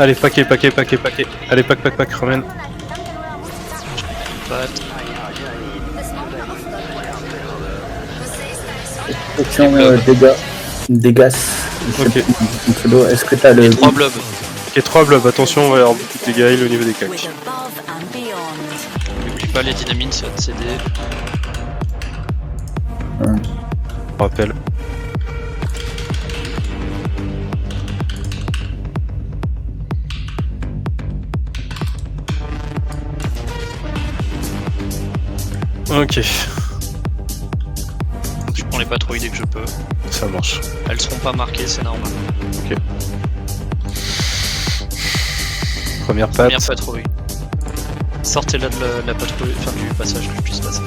Allez, paquet. Allez, pack, ramène. Patte. Question dégâts. Ok. Est-ce que t'as le... Les 3 blobs. Ok, 3 blobs, attention, on va avoir beaucoup de dégâts heal au niveau des cacs. N'oublie pas les dynamines sur CD. On rappelle. Ok, Je prends les patrouilles dès que je peux. ça marche. Elles seront pas marquées, c'est normal. Ok. Première patte. Première patrouille. Sortez-la de la patrouille, enfin du passage que je puisse passer.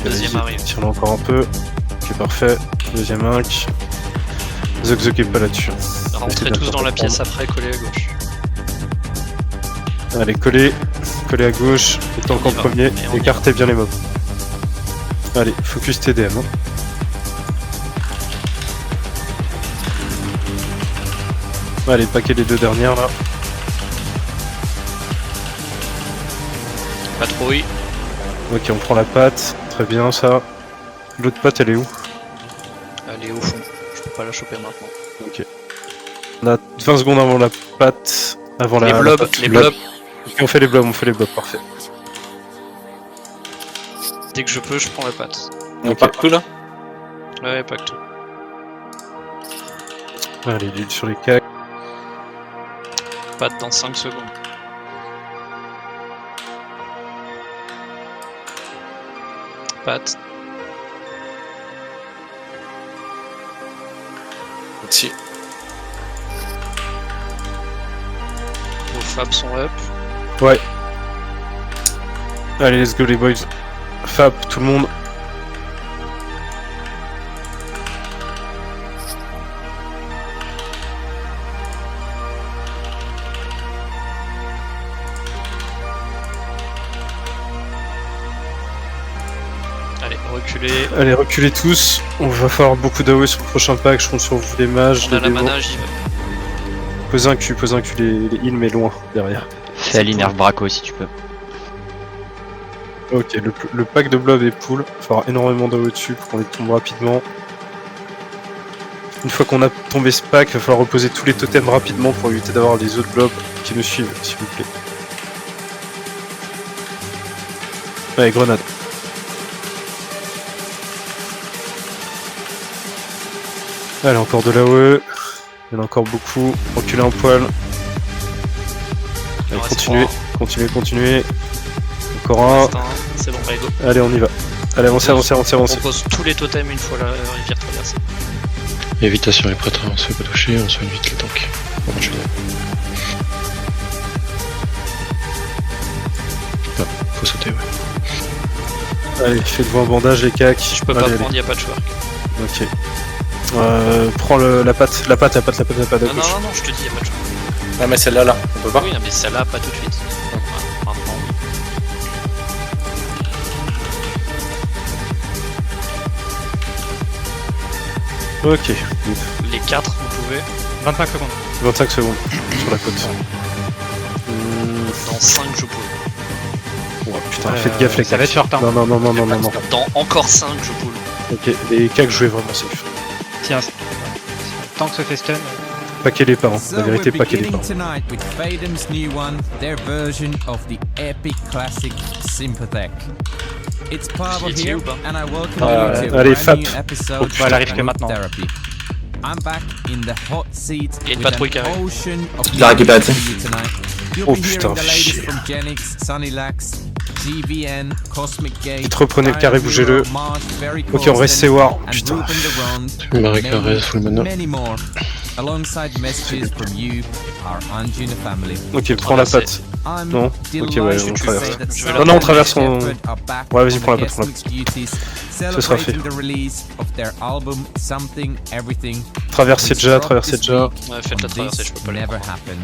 Deuxième Vas-y, arrive. tire-le encore un peu. Ok, parfait. Deuxième inc. Zok est pas là-dessus. Rentrez tous dans la pièce après, collez à gauche. Allez, collez à gauche. Et tant qu'en premier, Et on y écartez bien les mobs. Allez, focus TDM. Hein. Allez, paquet les 2 dernières là. Patrouille. Ok, on prend la patte. Très bien ça. L'autre patte, elle est où? Elle est au fond. Je peux pas la choper maintenant. Ok. On a 20 secondes avant la patte. Avant Les la blobs, patte. les blobs. Ok, on fait les blobs, parfait. Dès que je peux, je prends la patte. On part tout là? Ouais, pas que tout. Allez, l'huile sur les cacs. Patte dans 5 secondes. Patte. Si. Vos fabs sont up. Ouais. Allez, let's go les boys. Fab, tout le monde. Allez, reculez. Allez, reculez tous. On va falloir beaucoup d'AOE sur le prochain pack. Je compte sur vous les mages. On a les la démons. mana, j'y vais. Pose un cul les heals, mais loin derrière. Fais Alinerve Braco si tu peux. Ok, le pack de blob et pool. Il va falloir énormément d'AOE dessus pour qu'on les tombe rapidement. Une fois qu'on a tombé ce pack, il va falloir reposer tous les totems rapidement pour éviter d'avoir les autres blobs qui nous suivent, s'il vous plaît. Allez, grenade. Allez, encore de l'AOE. Il y en a encore beaucoup. Reculez un poil. Allez, continuez. Encore un. Instant, c'est bon, allez, go. Allez, on y va. Allez, avancez. On pose tous les totems une fois la rivière traversée. Évitation est prête à avancer, pas toucher, on soigne vite les tanks. On va enchaîner. Ah, faut sauter, ouais. Allez, faites-vous un bandage, les cacs. Si je peux pas prendre, y'a pas de shurk. Ok. Prends la patte. La patte à Non, gauche. je te dis, y'a pas de shurk. Ah mais celle-là là, on peut pas. Oui, non, mais celle-là, pas tout de suite. Maintenant. Ok. Les 4, vous pouvez. 25 secondes. 25 secondes sur la côte. Dans 5, je peux. Oh, putain, faites gaffe les Ça va être short, hein. Non. Dans encore 5, je pull. Ok, les cacs jouez vraiment safe. Tiens, tant que se fait stun. Paquez les parents, la vérité, paquez les parents. Tonight with Faden's new one, their version of the epic classic Sympathec. It's Pavel here, and I welcome you to a allez, brand Fab. new episode Elle arrive que of maintenant. Therapy. I'm back in the hot seat Il y a une with patrouille qui an arrive. ocean of Je la récupère, for you tonight. You'll Oh, be putain, hearing the latest chier. from Genix, Sunnylax, GVN, Cosmic Gate. Vite reprenez le carré, bougez-le. Ok, on reste C-War. Putain. Marie Carrez, full mana. Many more. Alongside messages from you, our Anjuna family. Ok, prends la patte. I'm Non. Ok, ouais, on delighted to traverse. say that Je vais some Non, on of traverse, the on- Shepherd are back Ouais, vas-y, on prends la the patte, prends la guest mix duties, Ce sera fait. celebrating the release of their album Something Everything. Traversez déjà. Ouais, faites la This traversée, je peux pas les never prendre. happened.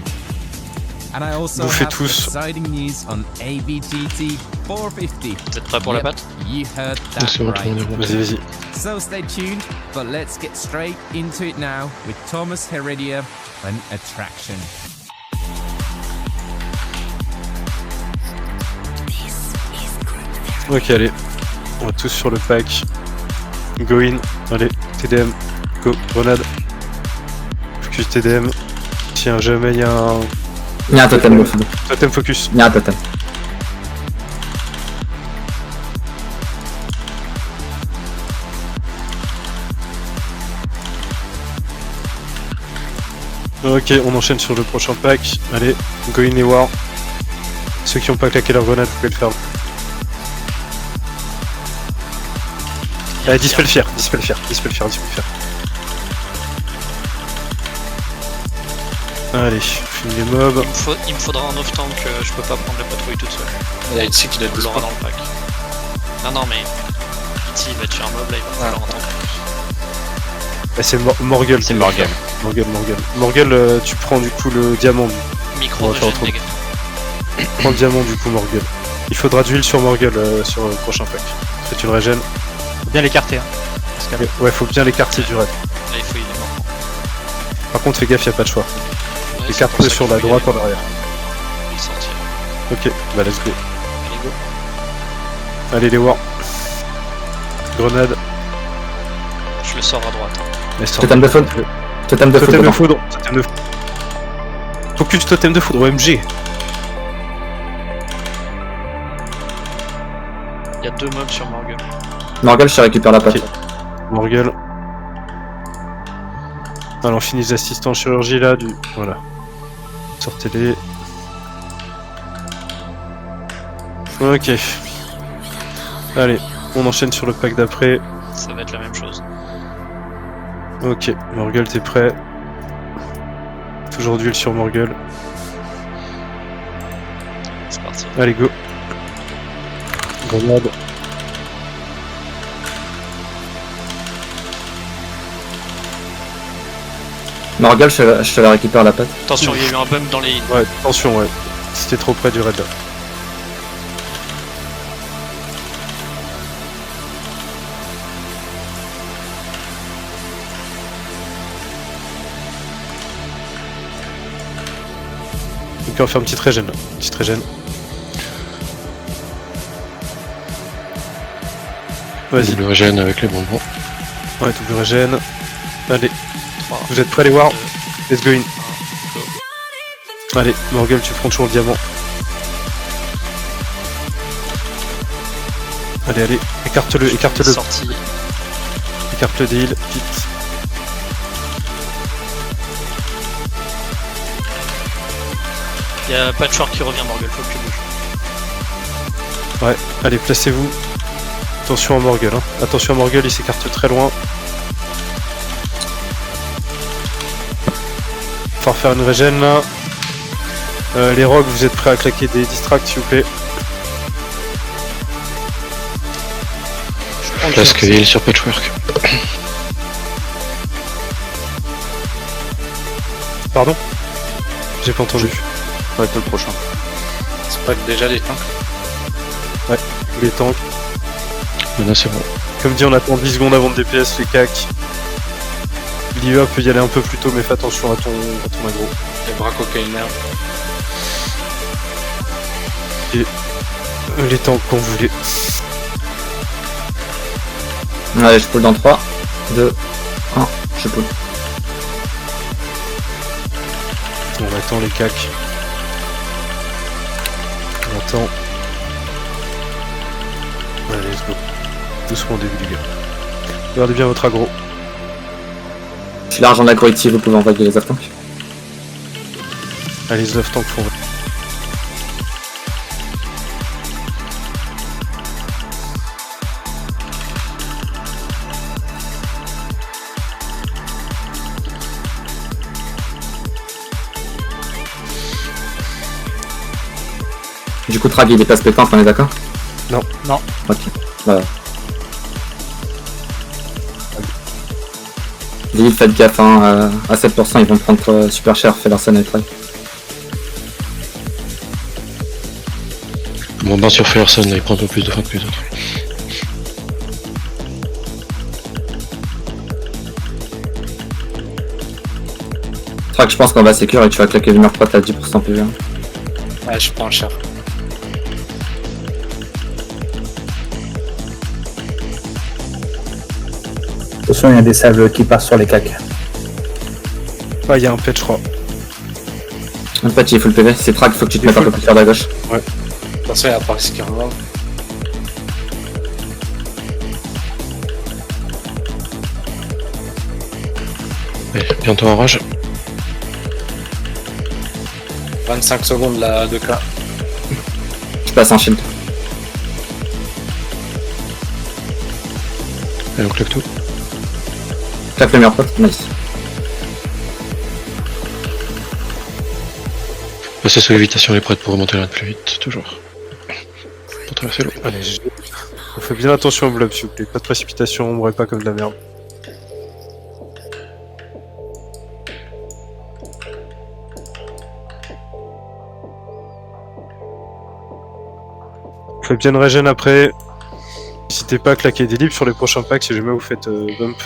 And I also Bouffez have tous. exciting news on ABGT 450. Vous êtes prêts pour la Yep, patte? You heard On that se retourne right. Vas-y, vas-y. So stay tuned, but let's get straight into it now with Thomas Heredia and Attraction. Ok, allez. On va tous sur le pack. Go in. Allez, TDM. Go. Grenade. Focus TDM. Tiens, jamais il y a un Il y a un totem de foudre. totem focus. Il y a un totem. Ok, on enchaîne sur le prochain pack. Allez, go in les war. Ceux qui n'ont pas claqué leur grenade, vous pouvez le faire. Allez, dispel fier, dispel fier, dispel fier, dispel fier. Allez, finis les mobs. Il me faudra un off-tank, je peux pas prendre la patrouille toute seule. Il y a ici qui doit être On l'aura dispo. dans le pack. Non, mais ici il va être sur un mob, là il va falloir un tank. Ah, c'est Morgul. C'est Morgul. Morgul, tu prends du coup le diamant. Micro On va faire régène, autre. les gars. Prends le diamant du coup, Morgul. Il faudra d'huile sur Morgul sur le prochain pack. Faites une régène. Faut bien l'écarter. Hein. Parce que- Ouais, faut bien l'écarter du raid. Là il faut il est mort. Par contre, fais gaffe, y a pas de choix. Ouais, c'est pour Écarte-le ça sur qu'il la faut y droite aller. en arrière. Il sortira. Ok, bah let's go. Allez go. Allez les war. Grenade. Je le sors à droite. Mais sort. Totem de foudre. Totem de foudre. Totem de dedans. foudre. Totem de foudre. Focus totem de foudre, OMG. Il y a 2 mobs sur Morgul. Morgul, je te récupère la patte. Ok. Morgul. Alors on finit les assistants en chirurgie là, du. Voilà. Sortez-les. Ok. Allez, on enchaîne sur le pack d'après. Ça va être la même chose. Ok, Morgul, t'es prêt? Toujours d'huile sur Morgul. C'est parti. Allez, go. Grenade. Morgul, je te la récupère la patte. Attention, il y a eu un bump dans les... Ouais, attention, ouais. C'était trop près du raid là. Ok, on va faire une petite régène là. Petite régène. Vas-y. Double régène avec les bonbons. Ouais, double régène. Allez, 3, vous êtes prêts les war? Let's go in. 1, go. Allez, Morgul, tu prends toujours le diamant. Allez, allez, écarte-le, écarte-le. Sorti. Écarte le deal, vite. Il y a Patchwork qui revient, Morgul, faut que tu bouges. Ouais, allez, placez-vous. Attention à Morgul, hein. Attention à Morgul, il s'écarte très loin. Faut refaire une régène là. Les rogues, vous êtes prêts à claquer des distracts s'il vous plaît? Flasque heal sur Patchwork. Pardon? J'ai pas entendu. Ouais, que le prochain. C'est pas déjà des tanks. Les tanks. Maintenant c'est bon. Comme dit, on attend 10 secondes avant de DPS les cacs. L'IA peut y aller un peu plus tôt, mais fais attention à ton aggro. Les bras cocaïnaires. Les tanks qu'on voulait. Allez, je pull dans 3, 2, 1, je pull. On attend les cacs. On attend. Allez, let's go. Doucement au début les gars. Regardez bien votre aggro. Si l'argent de l'aggro est ici, vous pouvez envoyer les off-tanks. Allez, les 9 tanks font. Du coup, Trag, il est pas pétanque, on est d'accord? Non. Non. Ok, voilà. Lille, faites gaffe, hein, à 7% ils vont prendre super cher, fais leur sonne et Trag. Mon bain sur Fireson, là, il prend un peu plus de fin que les autres. Track, je pense qu'on va sécure et tu vas claquer le mur prot à 10% PV. Ouais, je prends cher. Attention, il y a des sables qui passent sur les cacs. Ah, il y a un pet, je crois. En fait, il est full PV. C'est Track, il faut que tu te mettes un peu plus vers la gauche. Attention, il y a Paris qui remonte. Allez, bientôt en rage. 25 secondes la 2K. Je passe en shield. Allez, on claque tout. Claque le mur prot, nice. Passez sous lévitation, elle est prête pour remonter là plus vite, toujours. Pour traverser l'eau. Allez, on fait bien attention au blob, s'il vous plaît. Pas de précipitation, on mourrait pas comme de la merde. On fait bien une régène après. N'hésitez pas à claquer des libres sur les prochains packs si jamais vous faites bump.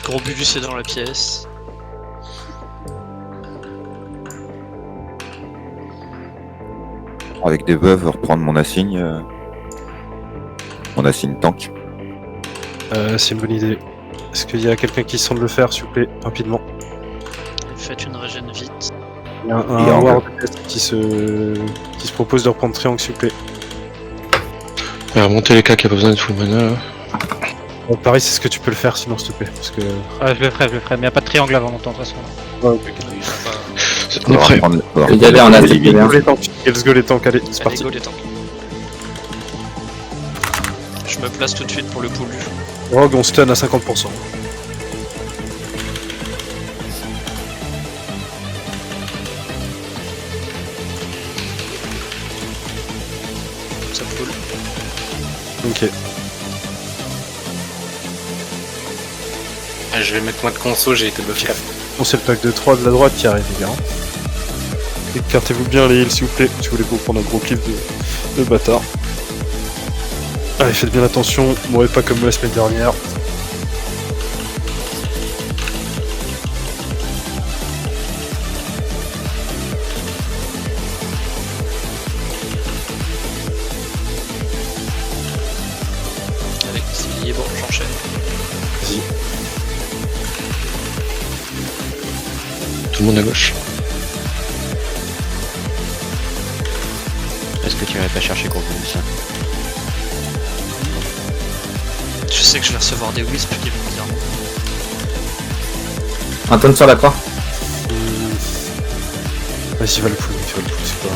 Gros Bulus est dans la pièce. Avec des veuves, reprendre mon assigne. Mon assigne tank. C'est une bonne idée. Est-ce qu'il y a quelqu'un qui semble le faire, s'il vous plaît, rapidement? Faites une régène vite. Il y a un ward qui se propose de reprendre triangle, s'il vous plaît. Ouais, remonter les cacs, y'a pas besoin de full mana là. Pareil, c'est ce que tu peux le faire, sinon, s'il te plaît. Parce que... Je le ferai, mais y a pas de triangle avant longtemps de toute façon. On est prêt. Il y avait un attaque PV. Go les tanks, let's go les tanks, allez, c'est Allez, parti. go les tanks. Je me place tout de suite pour le pool. Rogue, on stun à 50%. Ça pool. Ok. Ah, je vais mettre moi de conso, j'ai été buff 4. Bon, c'est le pack de 3 de la droite qui arrive, les gars. Écartez-vous bien les heals, s'il vous plaît, si vous voulez pas prendre un gros clip de bâtard. Allez, faites bien attention, mourrez pas comme la semaine dernière. Allez, c'est lié, bon, j'enchaîne. Vas-y. Tout le monde à gauche. Est-ce que tu irais pas chercher gros Bulus là? Je sais que je vais recevoir des wisps qui vont me dire non. Un tonne sur la croix. Vas-y, va le pull, tu vas le pull, c'est pas...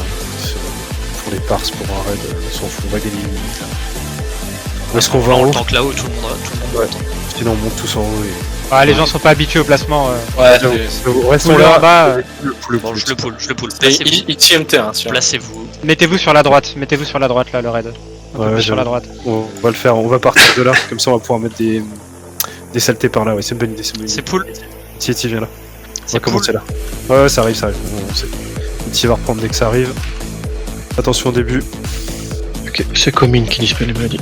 Pour les parses, pour un raid, on s'en fout, on va gagner une minute. Où est-ce qu'on va en On haut? le tank là-haut, tout le monde Ouais. attend. Sinon on monte tous en haut et... Ah, les gens sont pas habitués au placement. Ouais, Restons Pool en là, bas, Bon, je le pull. il TMT, hein, sur Placez-vous. mettez-vous sur la droite là, le raid. Un peu Ouais, plus sur la j'avoue. droite. On va le faire, on va partir de là, comme ça on va pouvoir mettre des saletés par là, ouais, c'est une bonne idée, c'est une bonne idée. C'est pull. Ti, viens là. On va C'est commencer pull. là. Ouais, ça arrive, on sait. Ti va reprendre dès que ça arrive. Attention au début. Ok, c'est Commune qui dispelle les maladies.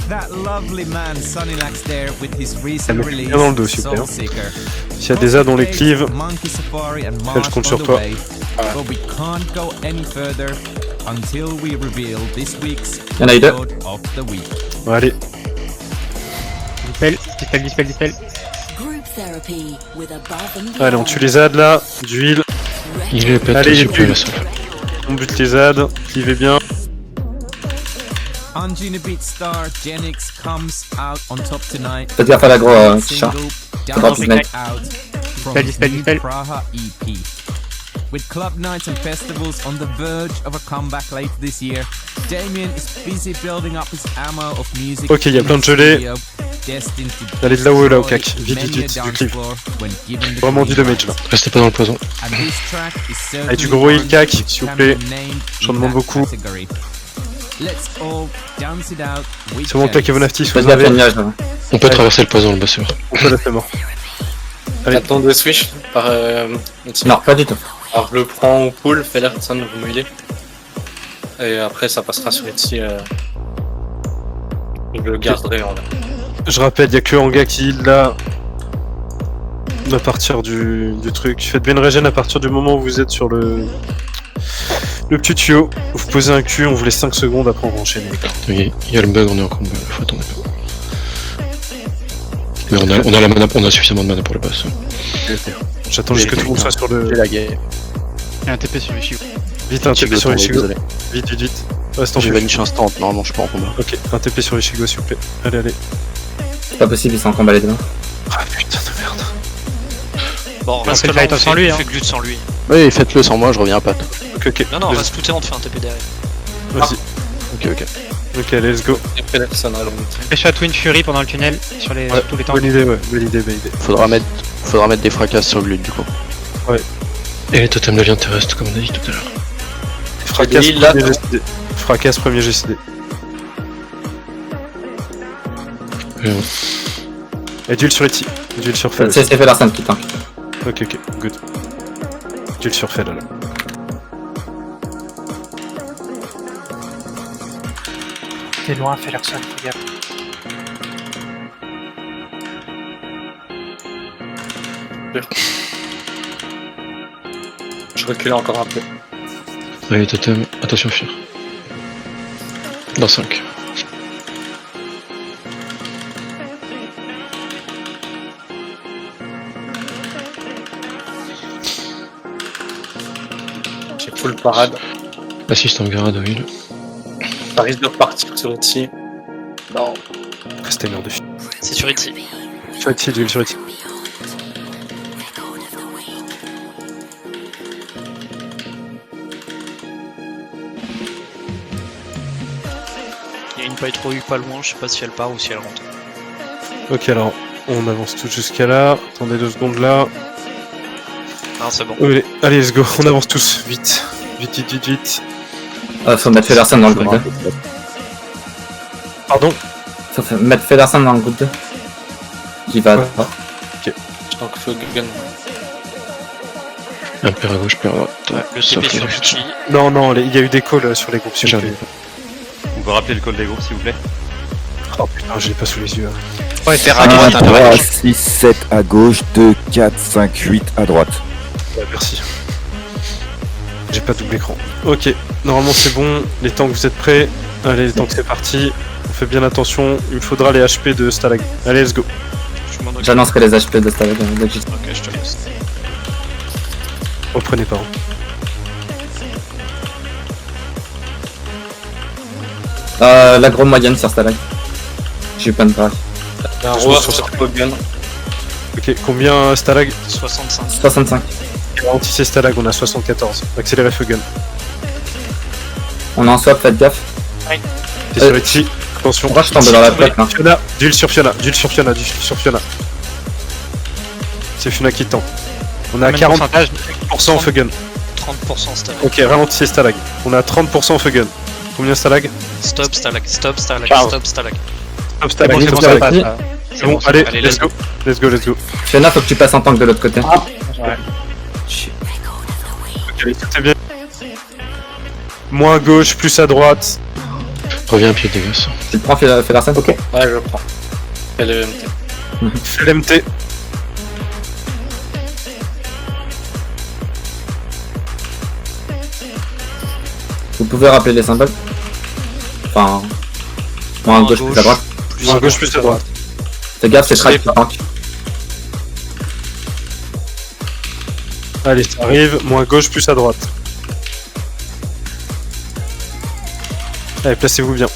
That lovely man Sunnylax there with his recent Elle me release bien dans le dos, s'il vous plaît, hein. Soulseeker. S'il y a des ads, on les clive. Monkey Safari and je Mars compte on sur the toi. way, but we can't go any further until we reveal this week's Il y en a eu deux. episode of the week. Bon, allez, Dispel. Group therapy with above and allez, on tue les ads là, d'huile, Il est pète, Allez, je il suis plus à pue. la salle. on bute les ads, clivez bien. Angina Beat star Genix comes out on top tonight. Faites gaffe à l'aggro, Single Pas Down de Back snake. Out from Dispel. the Praha EP. With club nights and festivals on the verge of a comeback later this year, Damien is busy building up his ammo of music. Ok, il y a in plein de his gelées. studio, destined to Allez de là-haut, là, au destroy cac. Vite, many vite, a vite, du dance clip. floor when given the Vraiment du green damage là. light. Restez pas dans le poison. And this track is Allez, du certainly gros heal one cac, which s'il vous can plaît. be named J'en in demande that beaucoup. category. Let's all dance it out with C'est bon, Genix. claquez vos naftis si Faites vous gaffe à avez. le nuage. Là. On peut traverser le poison, le bas sûr. On peut la faire mort. Allez. Attends de switch par. Non, pas du tout. Alors je le prends au pool, Fellerson, vous m'aidez. Et après ça passera sur Etsy. Je le garderai en là. Je rappelle, il n'y a que Anga qui heal là. À partir du truc. Faites bien une régène à partir du moment où vous êtes sur le petit tuyau. Vous posez un Q, on vous laisse 5 secondes, après on va enchaîner. Il y a le bug, on est en combat, il faut attendre. Mais on a la mana, on a suffisamment de mana pour le boss. J'attends juste que tout le monde soit sur le. J'ai la guerre. Il y a un TP sur Ishigo. Vite, un TP sur Ishigo. Désolé. Vite. Reste en J'ai vue. vanish instant, normalement je suis pas en combat. Ok, un TP sur Ishigo s'il vous plaît. Allez. C'est pas possible, ils sont en combat les deux. Ah putain de merde. Bon, On reste fait le là, fight sans lui, on hein. fait glut sans lui. Oui, faites-le sans moi, je reviens à patte. Ok. Non, reste tout on te fait un TP derrière. Vas-y. Ok. Ok, let's go. Et Fellerson à l'ombre. Fais Twin Fury pendant le tunnel sur tous les temps. Bonne idée, ouais. Bonne idée. Faudra mettre des fracasses sur Glut du coup. Et les totems de lien terrestre, comme on a dit tout à l'heure. Fracasse Et là, premier GCD. Fracasse premier GCD. Et duel sur Eti. Duel sur Fel. C'est Fellerson qui tank. Ok, good. Duel sur Fel alors. T'es loin, Fellerson, fais gaffe. Je recule encore un peu. Allez, totem, attention, Fir. Dans 5. J'ai full parade. Assistant garde au heal. Ça risque de repartir sur Etsy. Non. Restez merde de C'est sur Etsy. Sur Eti, duel sur Eti. Il y a une Pytro pas loin, je sais pas si elle part ou si elle rentre. Ok, alors on avance tout jusqu'à là. Attendez 2 secondes là. Non, c'est bon. Allez, let's go. On avance tous. Vite. Faut mettre Fellerson dans le groupe 2. Pardon. Faut mettre Fellerson dans le groupe 2. Qui va à droite. Donc faut gun. Un paire à gauche, paire à droite. Ouais, Le sauf TP sur les Etsy. Non, il y a eu des calls sur les groupes. S'il vous plaît. On peut rappeler le call des groupes s'il vous plaît. Oh putain, je l'ai pas sous les yeux. Ouais, terre à 1, droite, 3, 6, 7 à gauche, 2, 4, 5, 8 à droite. Ouais, merci. J'ai pas double écran. Ok, normalement c'est bon. Les tanks, vous êtes prêts? Allez, les tanks, c'est parti. On fait bien attention. Il me faudra les HP de Stalag. Allez, let's go. Je m'en occupe. J'annoncerai les HP de Stalag. Ok, je te laisse. Reprenez pas. La grosse moyenne sur Stalag. J'ai eu plein de braques. Un roar sur gun. Ok, combien Stalag? 65. 65. Ralentissez Stalag, on a 74. Accélérez feu gun. On est en swap, faites gaffe. T'es sur Etsy. Attention. Moi je tombe dans la plaque là. Fiona, duel sur Fiona. C'est Fiona qui tente. On a Combien de 40% pourcentage feu gun. 30% stalag. Ok, ralentissez Stalag. On a 30% feu gun. Combien Stalag? Stop stalag. Ciao. Stop stalag. Hop, Stalag. Bon, c'est bon, c'est ça bon. va. C'est bon, allez, let's go. Fiona, faut que tu passes en tank de l'autre côté. Ok, tout est bien. Moins à gauche, plus à droite. Reviens à pied des gosses. Tu le prends, Fellerson? Ok. Ouais, je le prends. Fais le MT. Fais l'MT. Vous pouvez rappeler les symboles. Enfin. Moins à gauche, plus à droite. Moins à gauche, plus à droite. Fais gaffe, c'est Shrek qui tank. Allez, ça arrive. Moins à gauche, plus à droite. Allez, placez-vous bien.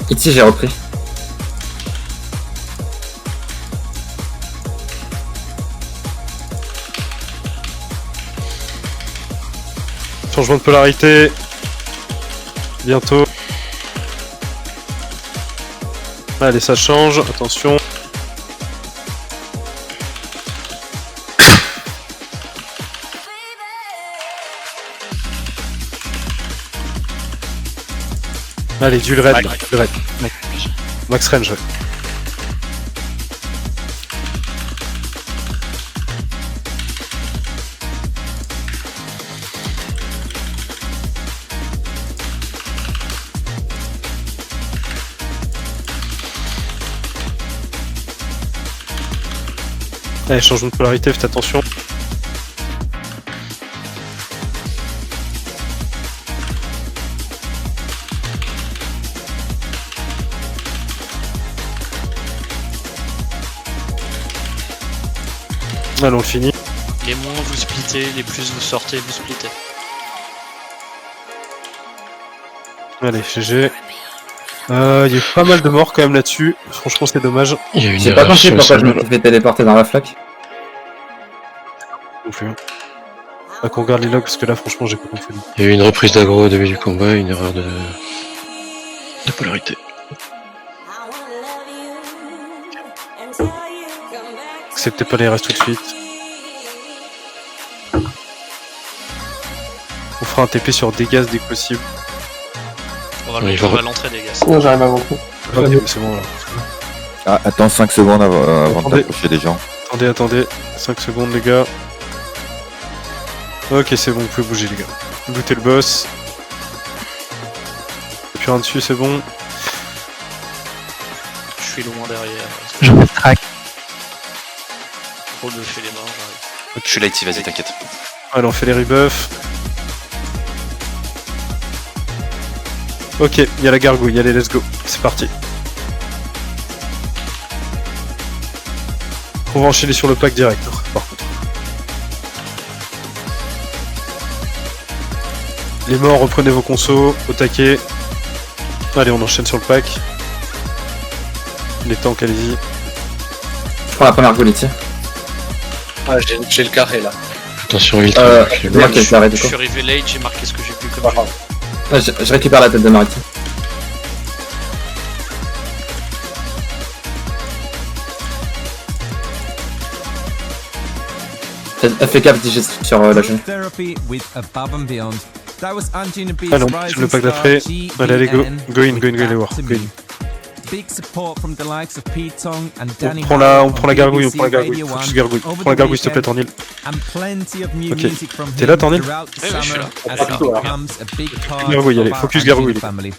Ici, j'ai repris. Changement de polarité. Bientôt. Allez, ça change. Attention. Allez, duel raid. Max range. Ouais. Allez, changement de polarité, faites attention. Allez, on finit. Les moins vous splittez, les plus vous sortez, vous splittez. Allez, GG. Il y a eu pas mal de morts quand même là-dessus. Franchement, c'est dommage. Il y a une J'ai pas erreur compris sur le pourquoi je me symbole. suis fait téléporter dans la flaque. Non plus. Faut qu'on regarde les logs parce que là, franchement, j'ai pas compris. Il y a eu une reprise d'aggro au début du combat, une erreur de polarité. Acceptez pas les restes tout de suite. On fera un TP sur dégâts dès que possible. On va Oui, le monter à l'entrée des gars. Non, j'arrive à beaucoup. Ok, c'est bon là. Ah, attends 5 secondes avant Attendez. d'approcher des gens. Attendez. 5 secondes, les gars. Ok, c'est bon, vous pouvez bouger, les gars. Lootez le boss. Et puis un dessus, c'est bon. Je suis loin derrière. Je me traque. Trop de chez les morts, j'arrive. Je suis là, ici, vas-y, t'inquiète. Allez, on fait les rebuffs. Ok, il y a la gargouille, allez, let's go. C'est parti. On va enchaîner sur le pack direct, par contre. Les morts, reprenez vos consos, au taquet. Allez, on enchaîne sur le pack. Les tanks, allez-y. Je prends la première goulette ici. Ah, j'ai le carré là. Attention, ultra. Moi qui ai le carré du Je coup. suis arrivé late, j'ai marqué ce que j'ai pu comme Ah, je récupère la tête de Mariti. Fais gaffe digest sur la chaîne. Therapy with Above and Beyond. That was Angina B's Allez, on rising sur le pack star, d'après. Allez, go in, les voir. Back to Go in. me. Big support from the likes of Pete Tong and Danny On prend la gargouille, BBC Radio Focus 1 gargouille. over Prends la the gargouille, s'il te plaît, weekend, Tornil. and plenty of new Ok. music from T'es là, him Tornil? throughout the Oui, je suis summer là. as Voilà. he becomes a big part Gargouille, allez, of our focus Angina gargouille. family.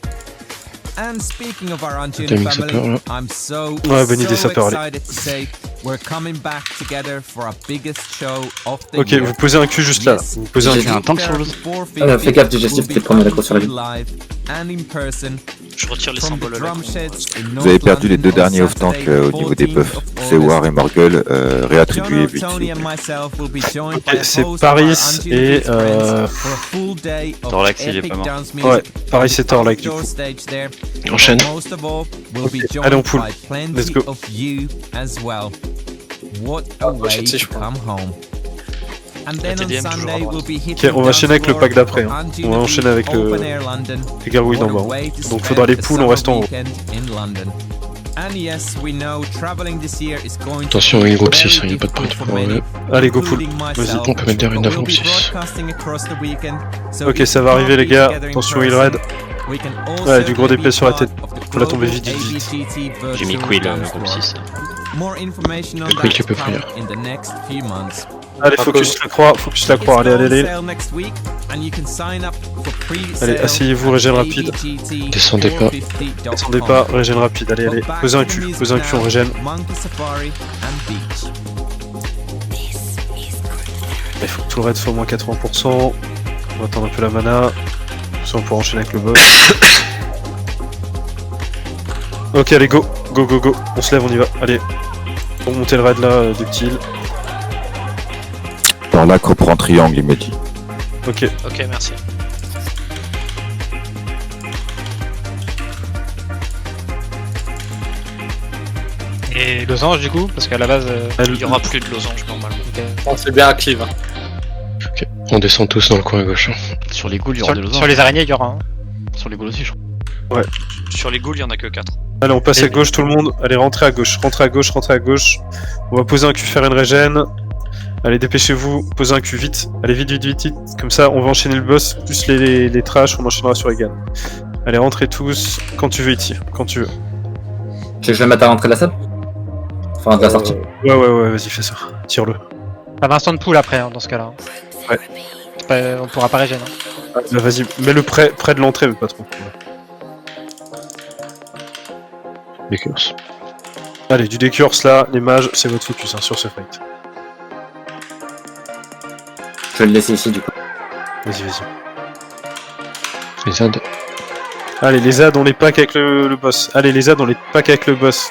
And speaking of our Angina Timing family, sapeur, là. I'm so bonne idée, sapeur, allez. excited to say we're coming back together for our biggest show of the Ok, year. vous posez un cul juste là. Yes, Vous posez un J'ai cul. un tank sur le- fais gaffe digestif, t'es premier d'accord sur la vie. live and in person. Je retire les From symboles the là. drum sheds in Vous avez North perdu les London deux derniers on off-tank Saturday, au niveau des 14th buffs. of Sewar August. et Morgul, réattribuez Jono, vite. Tony and myself will be joined Ok, by a c'est host of Paris our Angina et, Beats friends for a full day of Torlax, il est epic pas mort. dance music. Ouais, Paris, c'est Torlax, du Outdoor coup. stage there. Enchaîne. But most of all, we'll be joined allez, on pull. by plenty Let's go. of you as well. What a way je sais, je to crois. come home. And then on TDM toujours à Sunday, droite. we'll be Ok, hitting on va enchaîner avec le pack d'après. hein. On va enchaîner avec Open Air London. les gargouilles d'en bas. hein. Donc faudra les poules, on reste en haut. And yes, we know traveling this year is going to Attention, be une groupe very 6, il n'y a pas de difficult point for many, Allez, go pull. including Vas-y, myself. on peut mettre derrière une But we'll groupe be 6. broadcasting across the weekend, so Ok, if ça we va can't arriver, les be gars. together in Attention, il person, raid. we can Ouais, du gros also DP sur la be tête. part of the Faut la tomber global vite, vite, vite. ABGT J'ai mis virtual Quill, dance groupe squad. 6. More information on Le that Quill qui to peut come finir. in the next few months. Allez, focus la croix, focus la croix. Allez, allez, allez. Allez, asseyez-vous, régène rapide. Descendez pas. Descendez pas, régène rapide. Allez, allez. Posez un cul, on régène. Il faut que tout le raid soit au moins 80%. On va attendre un peu la mana. Ça, on pourra enchaîner avec le boss. Ok, allez, go. Go, go, go. On se lève, on y va. Allez. Pour monter le raid là, des petits îles. Torlax reprend triangle, il me dit. Ok. Ok, merci. Et losange du coup, parce qu'à la base. Il y aura plus de losange normalement. On fait bien à Cleave. Ok, on descend tous dans le coin à gauche. hein. Sur les ghouls, il y aura des losanges. Sur les araignées, il y aura un. Sur les ghouls aussi, je crois. Sur les ghouls, il y en a que 4. Allez, on passe à gauche tout le monde. Allez, rentrez à gauche, rentrez à gauche, rentrez à gauche. On va poser un cul, faire une régène. Allez, dépêchez-vous, posez un cul vite. Allez, vite, vite, vite, vite. Comme ça, on va enchaîner le boss, plus les trash, on enchaînera sur Egan. Allez, rentrez tous, quand tu veux, Iti, quand tu veux. Tu veux que je le mette à l'entrée de la salle? Enfin, de la sortie. Ouais, vas-y, fais ça. Tire-le. T'as 20 instant de pool après, hein, dans ce cas-là. Ouais. On pourra pas régénérer. Bah, vas-y, mets-le près de l'entrée, mais pas trop. Des curses. Allez, du décurse là, les mages, c'est votre focus hein, sur ce fight. Je vais le laisser ici du coup. Vas-y, vas-y. Les ZAD. Allez, les ZAD, on les pack avec le boss. Allez, les ZAD, on les pack avec le boss.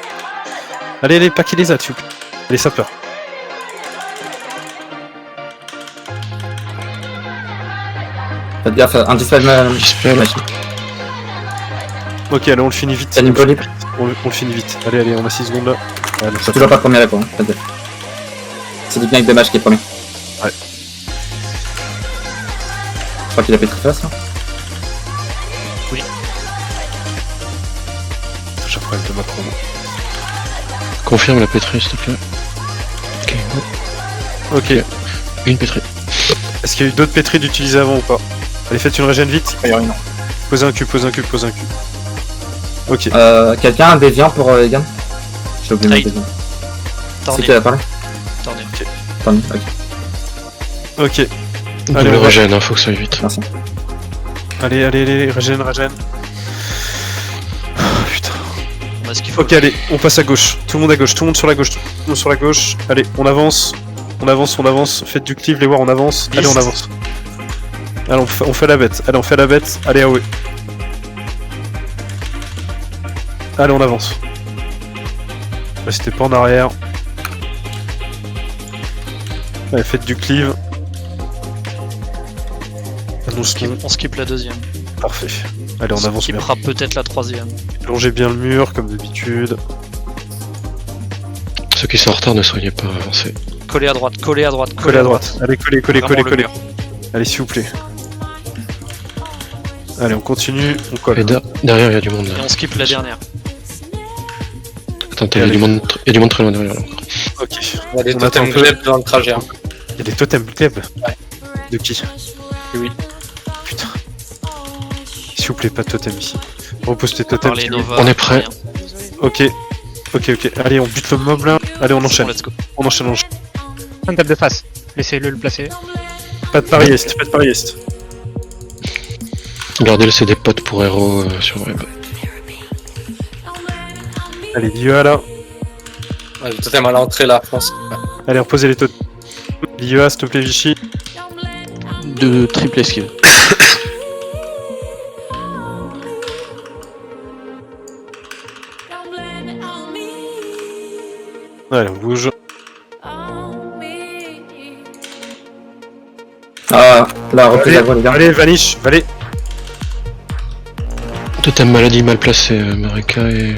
Allez, allez, packez les ZAD, s'il vous plaît. Allez, sapeurs. Faites gaffe, un dispel Dispel. Ok, allez, on le finit vite. T'as une libre. On le finit vite. Allez, allez, on a 6 secondes là. Allez, Je suis toujours pas premier là quoi. Faites gaffe. C'est du bien avec dommage qui est premier. Ouais. Je crois qu'il a fait très face là. J'ai un problème de ma promo. Confirme la pétrie, s'il te plaît. Ok, go. Ok. Une pétrie. Est-ce qu'il y a eu d'autres pétries d'utiliser avant ou pas? Allez, faites une régène vite. Non. Posez un cube, posez un cube, posez un cube. Ok. Quelqu'un a un déviant pour Egan? J'ai oublié mon Aïe. déviant. C'est Tornez. qui a parlé? Tornez. Attendez, ok. Ok. Allez, Allez, le on va- régène, faut que ça aille vite. Merci. Allez, allez, allez, régène, régène. Ah, putain. On a ce qu'il faut. Ok, allez, on passe à gauche. Tout le monde à gauche, tout le monde sur la gauche, tout le monde sur la gauche. Allez, on avance. On avance, on avance. Faites du cleave, les war, on avance. Allez, on avance. Allez, on fait la bête. Allez, on fait la bête. Allez, AOE. Allez, on avance. Restez pas en arrière. Allez, faites du cleave. Annonce-nous. On skip la deuxième. Parfait. Allez, on avance Qui bien. fera peut-être la troisième. Longez bien le mur, comme d'habitude. Ceux qui sont en retard, ne soyez pas avancés. Collez à droite, collez à droite, Collez à droite. Allez, collez, collez, collez, Vraiment le collez. mur. Allez, s'il vous plaît. Allez, on continue, on colle. Et derrière, il y a du monde Et là. on skip la dernière. Attends, il y a du monde très loin derrière là encore. Ok. Il y a des On attend totems un peu. gleb dans le trajet. Hein. Il y a des totems gleb. De qui? Oui. Putain. S'il vous plaît, pas de totem ici. Repose tes totems. Parlez s'il vous plaît. Nova. On est prêt. rien. Ok. Ok. Allez, on bute le mob là. Allez, on C'est bon, enchaîne. let's go. On enchaîne, on enchaîne. Un table de face. Laissez-le le placer. Pas de pari est, pas de pari est. Gardez le CD potes pour héros sur web. Allez, Liua là. Ouais, le totem à l'entrée là, France. Allez, reposez les totems. Liua, s'il te plaît, Vichy. De triple esquive. Allez, on bouge. Ah, la reprise à voix les gars. Allez, Vanish, allez. Totem maladie mal placé, Marika et...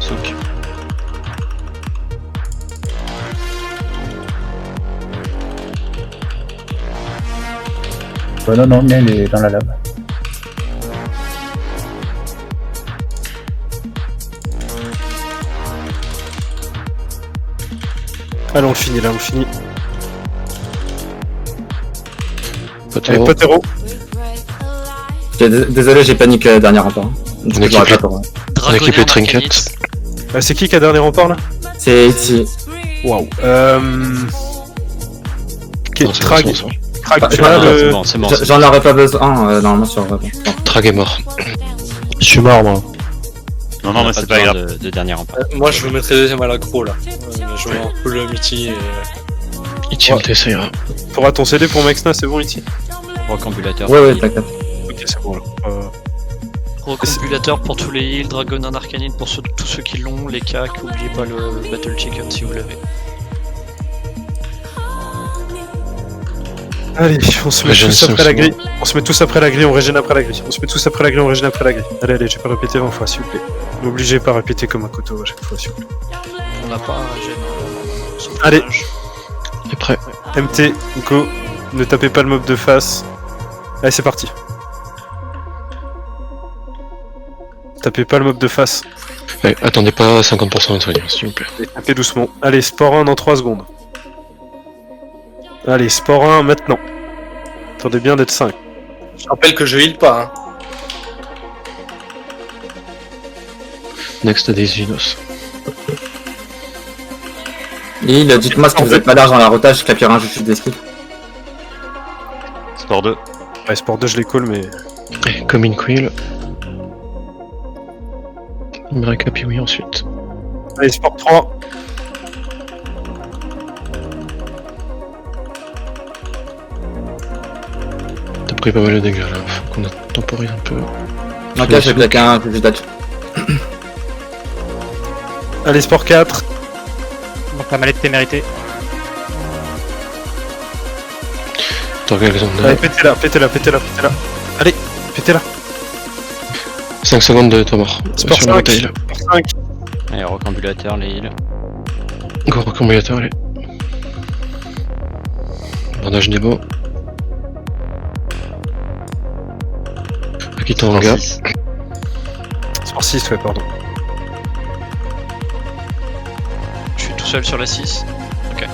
Souk. Non, mais il est dans la lave. Allez, on le finit là, on le finit. Allez, Potero. Potero. Désolé, j'ai paniqué dernier rapport. Du coup, On j'aurais équipe pas tort. On équipe les Dragonnier en trinkets. Arcanite. C'est qui a dernier rempart là? C'est ici. Waouh. Non, c'est Trag. bon, c'est bon. Trag, tu Ah, as C'est le. bon, c'est bon. J'en aurais pas besoin normalement sur bon. Trag est mort. Je suis mort moi. Non, non, mais c'est pas grave. De dernier rempart. Moi je vous mettrai deuxième à l'aggro là. Je vais en full Mitty et. Itilité, ça ira. T'auras ton CD pour Maxna, c'est bon ici? Recambulateur. Ouais, t'inquiète. Ok, c'est bon là. Recombulateur pour tous les heals, Dragon en Arcanite pour tous ceux qui l'ont, les cacs, oubliez pas le Battle Chicken si vous l'avez. Allez, on se met Régène, tous après c'est la bon. grille. On se met tous après la grille, on régène après la grille. On se met tous après la grille, on régène après la grille. Allez, allez, j'ai pas répété 20 fois, s'il vous plaît. N'obligez pas à répéter comme un couteau à chaque fois, s'il vous plaît. On n'a pas un gène son Allez. personnage. On est prêt. MT, go. Ne tapez pas le mob de face. Allez, c'est parti. Tapez pas le mob de face. Ouais, attendez pas 50% de soignants, s'il vous plaît. Tapez doucement. Allez, sport 1 dans 3 secondes. Allez, sport 1 maintenant. Attendez bien d'être 5. Je rappelle que je heal pas. Hein. Next des Vinos. Lille, dites-moi si vous êtes pas large dans la rotage, je capture un jeu de d'esquive. Sport 2. Ouais, sport 2, je les call, mais. Commune Quill. Marika puis oui ensuite. Allez, sport 3. pris pas mal de dégâts là, faut qu'on temporise un peu. Ok, je vais claquer un plus de dodge. Allez, sport 4. Donc la mallette t'est méritée. Torgal Alexander. Allez, pétez-la. Allez, pétez-la. 5 secondes de temps mort. Sport sur la 5. bataille là. Sport 5. Allez, recambulateur, les heals. Gros recombinateur, allez. Bandage Nemo. Akitanga. Sport 6, ouais, pardon. Je suis tout seul sur la 6. Ok.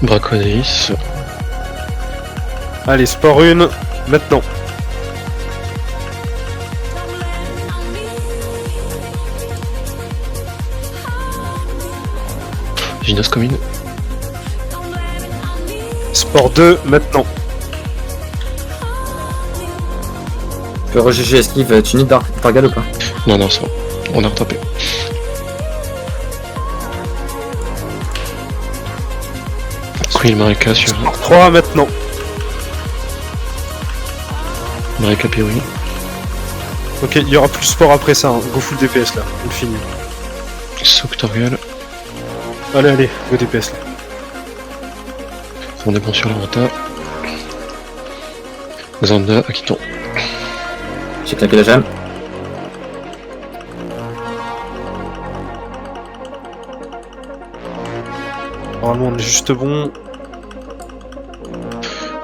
Braconéis. Allez, sport 1, maintenant. Ginos Commune. Sport 2, maintenant. Tu peux rechercher esquive, tu nids Targal ou pas? Non, non, c'est bon. On a retapé. Quill Marika sur Sport 3, maintenant. Marika Pirui. Ok, il y aura plus sport après ça, hein. Go full DPS là, on finit. Souk Torgal. Allez, go DPS là. On est bon sur la renta. Xanda, Akiton. J'ai claqué la gemme. Normalement on est juste bon.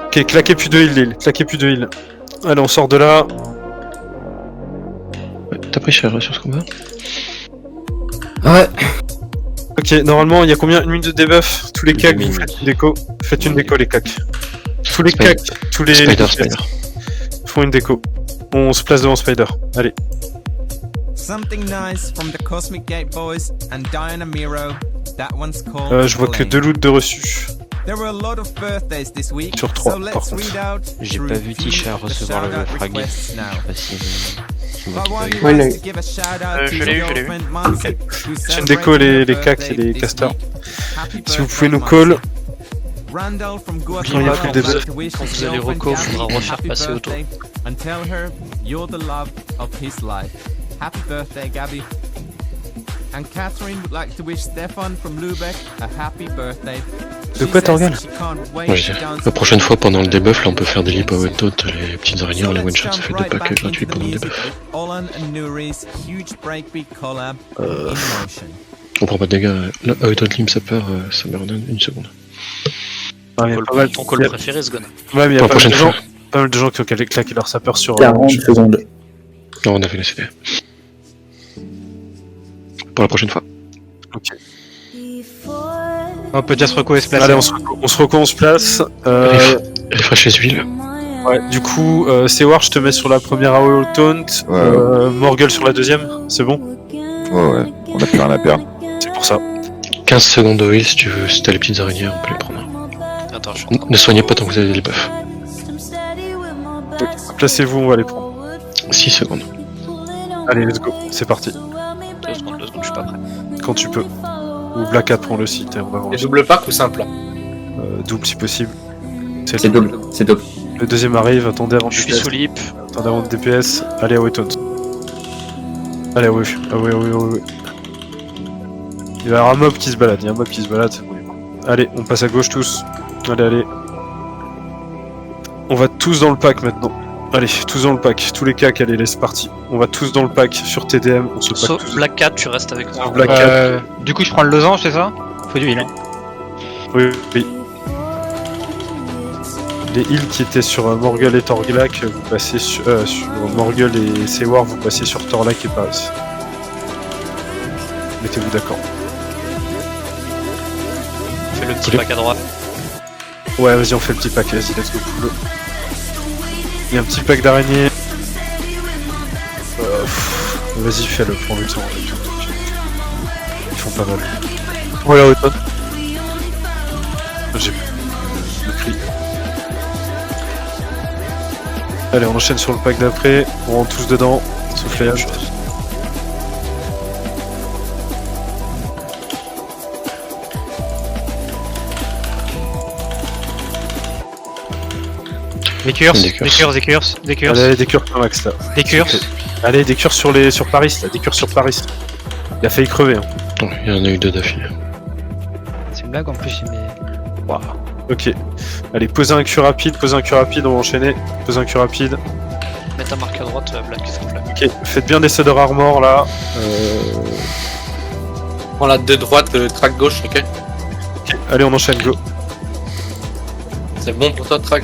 Ok, claquez plus de heal, claquez plus de heal. Allez, on sort de là. Ouais, t'as pris cher sur ce combat? Ouais. Ok, normalement il y a combien? Une minute de debuff? Tous les cacs, vous faites une déco. Faites une déco les cacs. Tous les cacs, tous les... Spider. Font une déco. On se place devant Spider. Allez. Something nice from the Cosmic Gate Boys and Diana Miro. That one's called Je vois que 2 loots de reçus. There were a lot of birthdays this week, Sur 3 so par let's contre. read out J'ai through pas vu few Tisha of the recevoir le shout-out frag. Je requests sais now. pas si c'est moi But qui one l'ai who eu. wants to give a shout-out to je l'ai eu, your je l'ai eu. friend Mansi, who C'est une déco celebrated les her cacs et birthday les this casters. week. Happy Si vous birthday, pouvez nous Mansi. call. Randall from N'oubliez pas que Guatemala des- would like to wish quand his vous allez girlfriend reco, Gabby faudra refaire happy passer au tour. birthday and tell her you're the love of his life. Happy birthday, Gabby. And Catherine would like to wish Stefan from Lübeck a happy birthday. De quoi Torgal? Ouais, je dis, la prochaine fois pendant le debuff, là on peut faire des leap away tot, les petites araignées, les one shots, ça fait 2 packs gratuits pendant le debuff. On prend pas de dégâts. Là, away tot limb ça perd, ça me redonne une seconde. Ah, il y a pas mal- Ton call préféré, Sgon. Ouais, mais il y a Pour la pas mal, de prochaine gens, fois. pas mal de gens qui ont claqué leur sapeur sur... 40 secondes. Non, on a fait la CD. Pour la prochaine fois. Ok. On peut déjà se reco et se placer. Allez, on se reco, on se place. Refresh les huiles. Ouais, du coup, Sewar, je te mets sur la première AOE Taunt, Morgul sur la deuxième, c'est bon? Ouais, on a plus rien à perdre. C'est pour ça. 15 secondes de heal si tu veux, si t'as les petites araignées, on peut les prendre. Attends, je suis en train Ne soignez pas tant que vous avez des buffs. Placez-vous, on va les prendre. 6 secondes. Allez, let's go, c'est parti. 2 secondes, je suis pas prêt. Quand tu peux. Ou Black Hat prend le site, on va voir. Et double pack ou simple? Double si possible. C'est double, c'est double. Le deuxième arrive, attendez avant Je suis DPS. sous lip. Attendez avant DPS. Allez, AOE Taunt. Allez, oui. Ah oui. Il va y avoir un mob qui se balade, c'est bon. Allez, on passe à gauche tous. Allez. On va tous dans le pack maintenant. Allez, tous dans le pack. Tous les cacs, allez, c'est parti. On va tous dans le pack sur TDM. On se pack Sauf tous. Black Cat, tu restes avec Sauf moi. Black Cat. Du coup, je prends le losange, c'est ça? Faut du heal. Hein. Oui. Les heals qui étaient sur Morgul et Torglak, vous passez sur Morgul et Sewar, vous passez sur Torlak et Paris. Mettez-vous d'accord. Fais le petit pack à droite. Ouais, vas-y, on fait le petit pack, vas-y, let's go. Cool. Il y a un petit pack d'araignées. Vas-y, fais-le, prends le temps. Ils font pas mal. Voilà, automne. J'ai le cri. Allez, on enchaîne sur le pack d'après. On rentre tous dedans. Soufflage. Des curses, Des des curses. curses, des curses, des curses, Allez, des cures pour Max là. des curses. Allez, des cures sur Paris là, des cures sur Paris. Il a failli crever. Hein. Oh, il y en a eu 2 d'affilée. C'est une blague en plus, mais. Waouh. Ok. Allez, posez un cure rapide, on va enchaîner. Posez un cure rapide. Mets ta marque à droite, Black, s'il te plaît. Ok, faites bien des Cedar Armor là. Prends la de droite, track gauche, ok? Ok, allez, on enchaîne, go. C'est bon pour toi, track?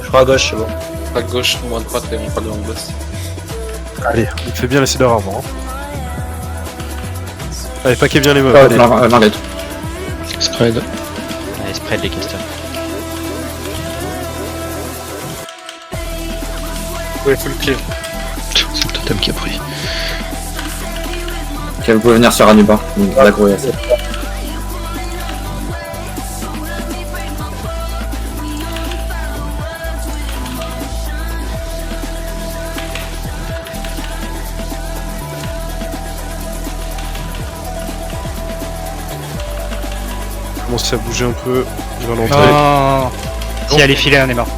Je crois à gauche, c'est bon. Track gauche, moi à droite et on parle de boss. Allez, on fait bien les Cedar Armor. Hein. Allez, paquez bien les mobs. Ah, allez. Margate. Spread. Allez, spread les casters. Ouais, full clear. C'est le totem qui a pris. Ok, vous pouvez venir sur Anuba. D'accord, yes. Commence à bouger un peu. Je vais l'entrée. Non. Si elle est filée, on est mort.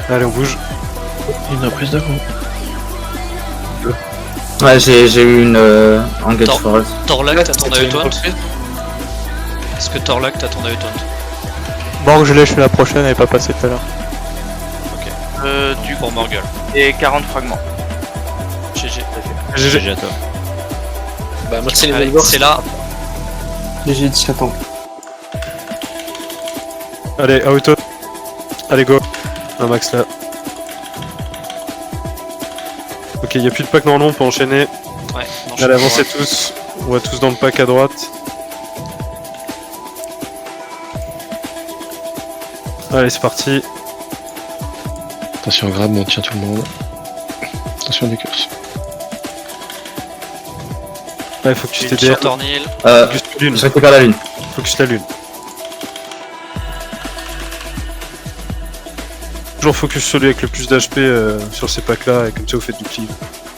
Allez, on bouge. Une reprise d'avant. Ouais, j'ai eu une engage Attends. for us. Torlac, t'as ton AE taunt. Est-ce que Torlac, t'as ton AE taunt? Bon, je l'ai, je suis la prochaine, elle est pas passée tout à l'heure. Du pour Morgul. Et 40 fragments. GG. GG à toi. Bah, merci les Allez, Velgors. c'est là. J'ai 17 ans. Allez, auto. Allez, go. Un max là. Ok, y a plus de pack normalement, on peut enchaîner. Ouais, Allez, avancez tous. On va tous dans le pack à droite. Allez, c'est parti. Attention, grab, on tient tout le monde. Attention des curses. Allez, faut que tu Une t'aides. sur Tornil. Focus la lune. Je récupère la lune. Focus la lune. Toujours focus celui avec le plus d'HP sur ces packs là, et comme ça vous faites du cleave.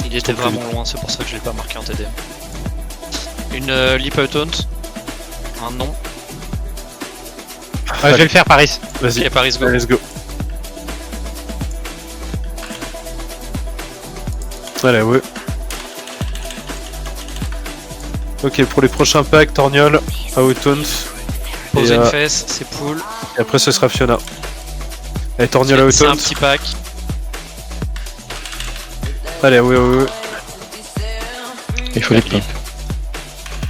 Il était Trop vraiment loin, c'est pour ça que je l'ai pas marqué en TDM. Une Leap Out Taunt. Un nom. Je vais le faire, Paris. Vas-y, Ok, Paris, go. allez, let's go. Allez, ouais. Ok, pour les prochains packs, Torniol, Outaunt, Poser et, une fesse, c'est pool. et après ce sera Fiona. Allez, Torniol, C'est un Outaunt. petit pack. Allez, ouais. Il faut les pimps.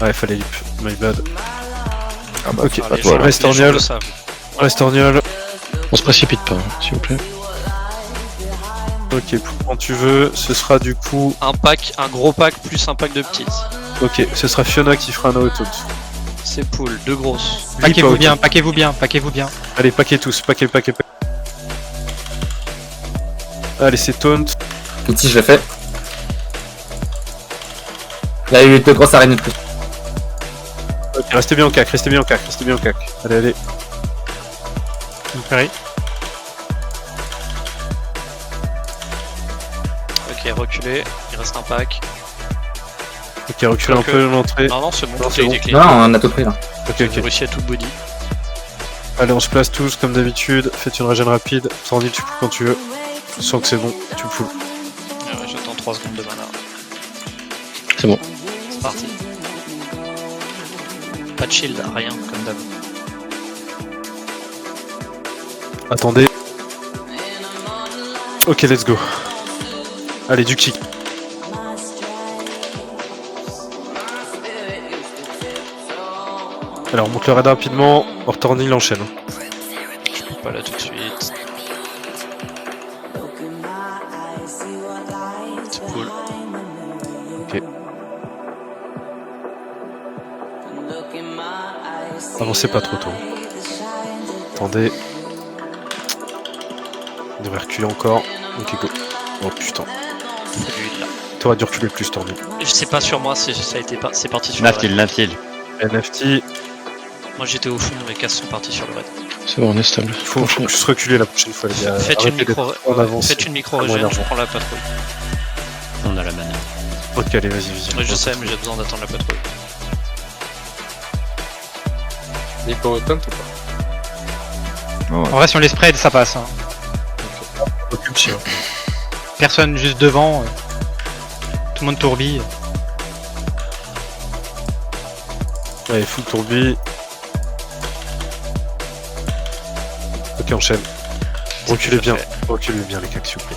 Ouais, fallait lip, my bad. Ah bah, Ok, c'est pas Allez, toi, là. reste les gens Torniol. le savent. Reste Torniol. On se précipite pas, hein, s'il vous plaît. Ok, quand tu veux, ce sera du coup... Un pack, un gros pack plus un pack de petites. Ok, ce sera Fiona qui fera un Outaunt. C'est pool, deux grosses. Paquez-vous Outaunt. bien, paquez-vous bien, paquez-vous bien. Allez, paquez tous, paquez. Allez, c'est Taunt. Petit, je l'ai fait. Là, il y a eu 2 grosses araignées de plus. Ok, restez bien au cac. Allez. Paris. Ok, reculez, il reste un pack. Ok, reculez un Ok. peu l'entrée. Non, c'est bon, Non, tout c'est a bon. été clean. Non, on a tout pris là. Ok. J'ai réussi à tout body. Allez, on se place tous comme d'habitude. Faites une régène rapide. Tornil, tu poules quand tu veux. Tu sens que c'est bon, tu poules. J'attends 3 secondes de mana. C'est bon. C'est parti. Pas de shield, rien, comme d'hab. Attendez. Ok, let's go. Allez, du kick. Alors, on monte le raid rapidement. Hortornil enchaîne. Je peux pas là tout de suite. C'est cool. Ok. Avancez pas trop tôt. Attendez. On devrait reculer encore. Ok, go. Oh putain. Lui, là. T'aurais dû reculer plus, Tornil. Je sais pas sur moi, c'est parti sur le Naftil, raid. Naftil. NFT. Moi j'étais au fond, mes casses sont parties sur le raid. C'est bon, on est stable. Il faut juste reculer la prochaine fois, les gars. Faites Arrêtez une micro, d'être en avance. faites une micro Vraiment régène, je énervant. prends la patrouille. On a la mana. Ok, allez, vas-y. Ouais, je sais, mais j'ai besoin d'attendre la patrouille. Lipo Weapon ou pas? Ouais. En vrai, si on les spread, ça passe. Hein. Occupe chien. Personne juste devant. Tout le monde tourbille. Allez, full tourbi. Ok, enchaîne. Reculez bien. Reculez bien les cacs, s'il vous plaît.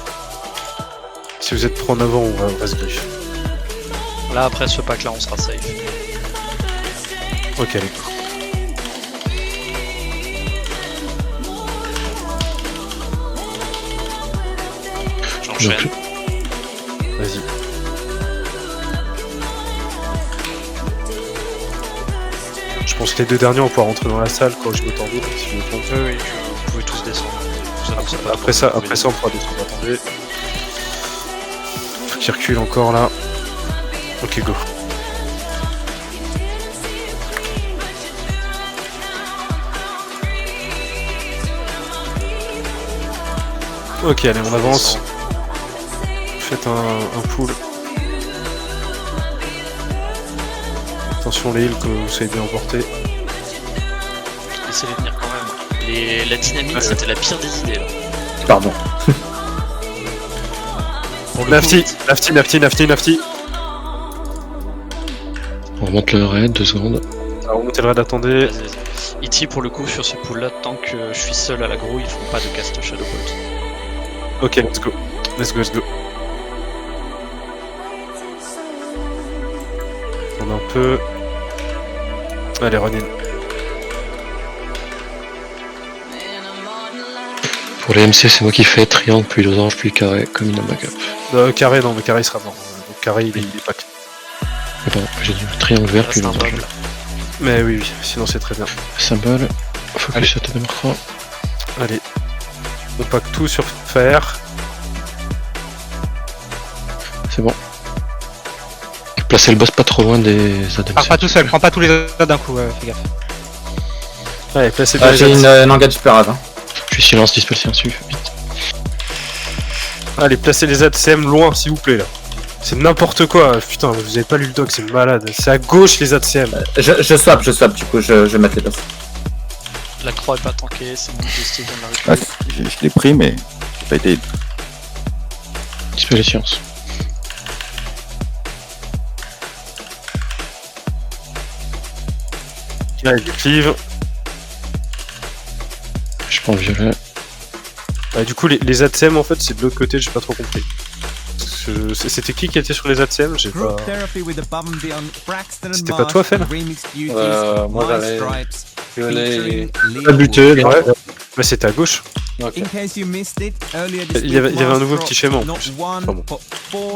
Si vous êtes trop en avant, on va se griffer. Là, après ce pack-là, on sera safe. Ok, allez. J'enchaîne. Vas-y. Je pense que les deux derniers, on pourra rentrer dans la salle quand je me tends vite, si je me trompe. Oui, vous pouvez tous descendre. Vous avancez pas Après trop, ça, on pourra descendre. Attendez. Faut qu'il recule encore là. Ok, go. Ok, allez, on avance. Faites un pull. Attention les heals que vous savez bien emporter. Laissez-les venir quand même. La dynamique, c'était la pire des idées là. Pardon. Nafti. On remonte le raid, 2 secondes. Alors, remontez le raid, attendez. Vas-y. E.T. pour le coup, sur ce pool là, tant que je suis seul à l'aggro, ils font pas de cast Shadowbolt. Ok, let's go. On a un peu. Allez, run in. Pour les MC, c'est moi qui fais triangle, puis losange, puis carré, comme une backup. Carré, non, mais carré il sera mort. Donc carré, il est pas. Pardon, j'ai dit triangle vert, puis losange. Mais oui, sinon c'est très bien. Symbole, focus sur ta démarre 3. Allez. On pack tout sur fer. C'est bon. Placez le boss pas trop loin des adeptes. Pars pas tout seul, prends pas tous les autres d'un coup, fais gaffe. Allez, placez bien les J'ai une engage super rave. Je suis silence, dispel insu, vite. Allez, placez les ADCM loin, s'il vous plaît, là. C'est n'importe quoi, putain, vous avez pas lu le doc, c'est malade. C'est à gauche, les ADCM. Je swap, du coup, je vais mettre les passes. La croix est pas tankée, c'est mon Steve dans la Ah, je l'ai pris, mais j'ai pas été. Dispel les sciences. Allez, du cleave. Je prends le violet. Du coup, les ADCM, en fait, c'est de l'autre côté, j'ai pas trop compris. C'était qui était sur les ADCM? J'ai pas... C'était pas toi, Fel? Moi j'allais violet Pas buté, ouais. Mais c'était à gauche. Ok. Il y avait un nouveau petit schéma en plus. Enfin bon.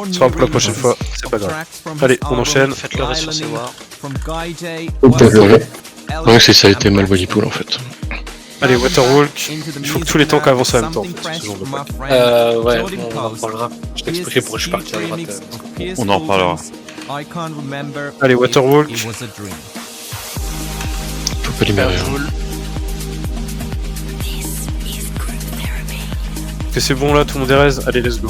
Ce sera pour la prochaine fois, c'est pas grave. Allez, on enchaîne. Faites le reste sur ces wars. Ouais, c'est ça a été mal body pool en fait. Allez, Waterwalk. Il faut que tous les tanks avancent en même temps en fait, ce genre de pack. Ouais, on en reparlera. Je t'expliquerai pourquoi je suis parti à droite. On en reparlera. Allez, Waterwalk. Faut pas libérer. Que c'est bon là, tout le monde est raise. Allez, let's go.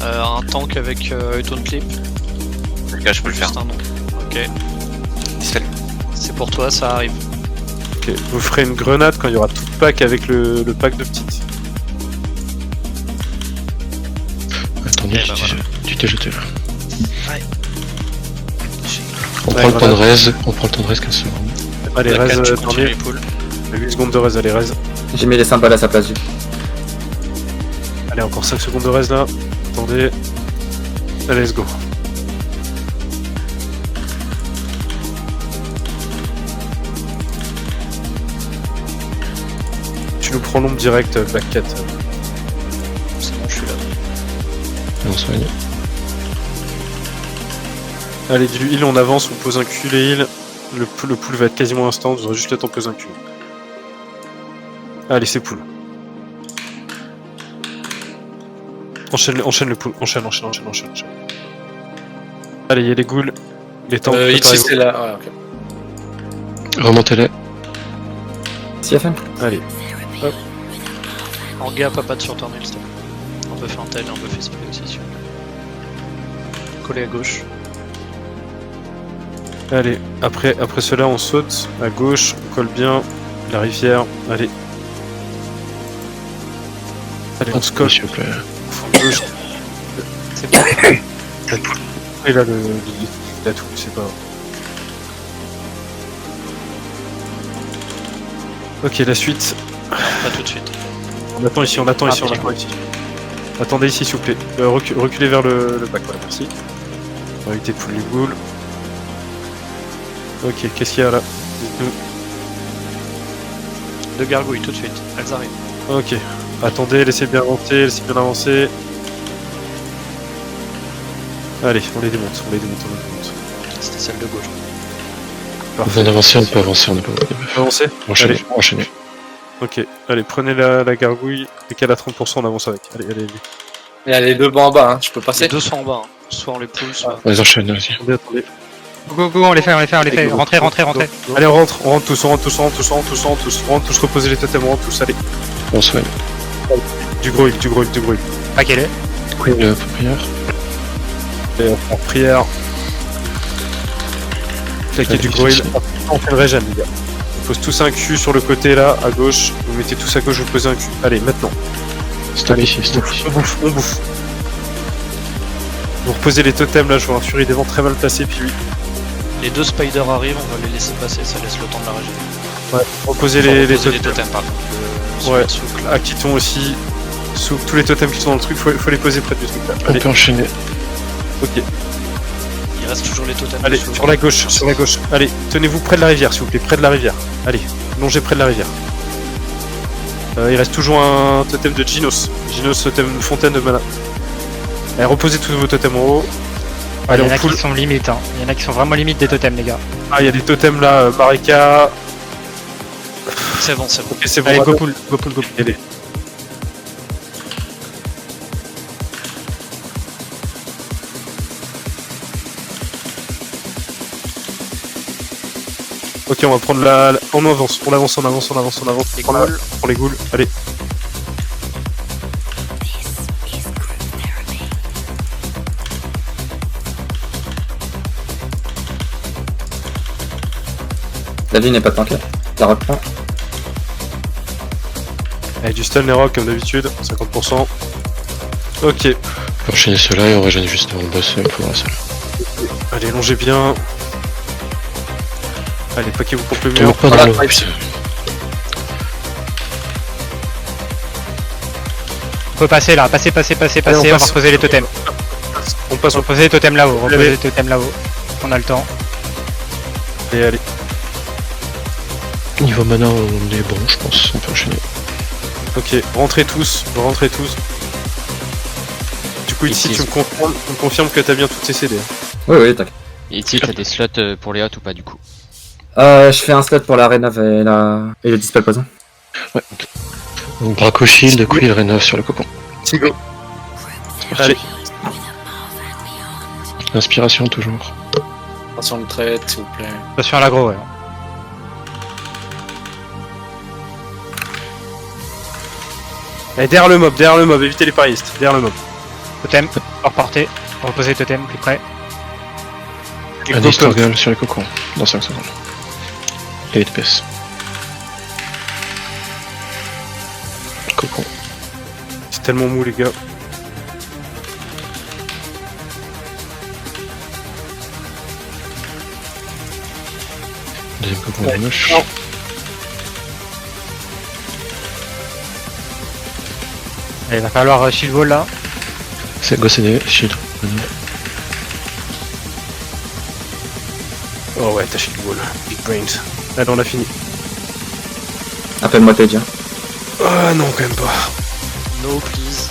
Un tank avec Taunt Clip. Le gars, je peux le faire. Juste un nom. Ok. C'est pour toi, ça arrive. Ok, vous ferez une grenade quand il y aura tout le pack avec le pack de petites. Attendez, bah tu t'es jeté là. Ouais. On prend le temps de raise, 15 secondes. Allez, raise, attendez. les poules. 8 secondes de raise, allez, raise. J'ai mis les symboles à sa place. Allez, encore 5 secondes de raise là. Attendez. Allez, let's go. Tu nous prends l'ombre direct, Black Cat. C'est bon, je suis là. Et on soigne. Allez, du heal, on avance, on pose un Q les heals. Le pool va être quasiment instant, vous aurez juste le temps de poser un Q. Allez, c'est pool. Enchaîne le pool, enchaîne. Allez, il y a les ghouls, les tanks. Ici c'est là, ouais, ok. Remontez-les. CFM. Allez. Hop. En gap, pas de surtourner le stop. On peut faire un tel, on peut faire spray aussi. Collé à gauche. Allez, après cela, on saute à gauche, on colle bien la rivière. Allez. Allez, on se colle. S'il vous plaît. Gauche. C'est bon. Et là, il a tout, c'est pas grave. Ok, la suite. Pas tout de suite. On attend ici, on attend ici. Attendez ici, s'il vous plaît. Reculez vers le bac, voilà, merci. On va éviter de foutre les boules. Ok, qu'est-ce qu'il y a là? Dites-nous. 2 gargouilles tout de suite, elles arrivent. Ok, attendez, laissez bien avancer, Allez, on les démonte. C'était celle de gauche. On vient d'avancer, on peut avancer, on est pas obligé. Avancer. Enchaînez. Ok, allez, prenez la gargouille, et qu'elle a 30%, on avance avec. Allez. Il y a les 2 bancs en bas, hein. Je peux passer. Les 2 sont en bas, hein. Soit on les pousse, soit... On les enchaîne, vas-y. Attendez. Go, on les fait. Rentrez. Allez, on rentre tous, reposez les totems, on rentre tous, allez. On soigne. Du gros heal. Pas quelle est. Prière. Et en prière. Claquez du gros heal. On fait le régène, les gars. On pose tous un Q sur le côté là, à gauche. Vous mettez tous à gauche, vous posez un Q. Allez, maintenant. Stop ici. On bouffe. Vous reposez les totems là, je vois un Furie des Vents très mal placé, puis oui. Les 2 spiders arrivent, on va les laisser passer, ça laisse le temps de la régénérer. Ouais, reposez les totems. Par contre. Ouais, Akiton aussi. Tous les totems qui sont dans le truc, faut les poser près du truc là. On peut enchaîner. Ok. Il reste toujours les totems. Allez, sur la gauche. Allez, tenez-vous près de la rivière, s'il vous plaît, près de la rivière. Allez, longez près de la rivière. Il reste toujours un totem de Genos. Totem fontaine de mana. Allez, reposez tous vos totems en haut. Allez, Il y en a qui sont limites, hein. Il y en a qui sont vraiment limites des totems, les gars. Ah, il y a des totems là, Marika. C'est bon. Ok, c'est bon. Allez, go pull. Allez. Ok, on va prendre on avance. On avance. Les Prends les ghouls. Allez. La vie n'est pas tankée. La reprend. Avec du stun les rocks comme d'habitude, 50%. Ok. On peut enchaîner cela et on régène juste avant le boss et on pourra ça. Allez, longez bien. Allez, paquez-vous contre le On mur. meurt pas dans l'eau. On peut passer là, passer, Allez, on va reposer les totems. On passe. Reposer les totems là-haut, On a le temps. Allez. Niveau mana, on est bon, je pense. On peut enchaîner. Ok, rentrez tous. Du coup, ici, tu me confirmes que t'as bien toutes tes CD. Oui, t'inquiète. Et ici, t'as des slots pour les hot ou pas du coup? Je fais un slot pour la Rénov et le Dispel Poison. Ouais, ok. Donc, Braco Shield, Quill, Rénov sur le cocon. Go. Allez. Inspiration, toujours. Attention le trait, s'il vous plaît. Attention à l'aggro, ouais. Allez, derrière le mob, évitez les paristes. Derrière le mob. Totem, reporter, reposer totem, plus près. Un Distorgal sur le cocon, dans 5 secondes. Et DPS. Cocon. C'est tellement mou, les gars. Deuxième cocon à gauche. Allez, il va falloir shield wall là. C'est go CD, shield. Oh ouais, t'as shield wall. Big brains. Allez, on a fini. Appelle-moi Teddy. Ah non, quand même pas. No, please.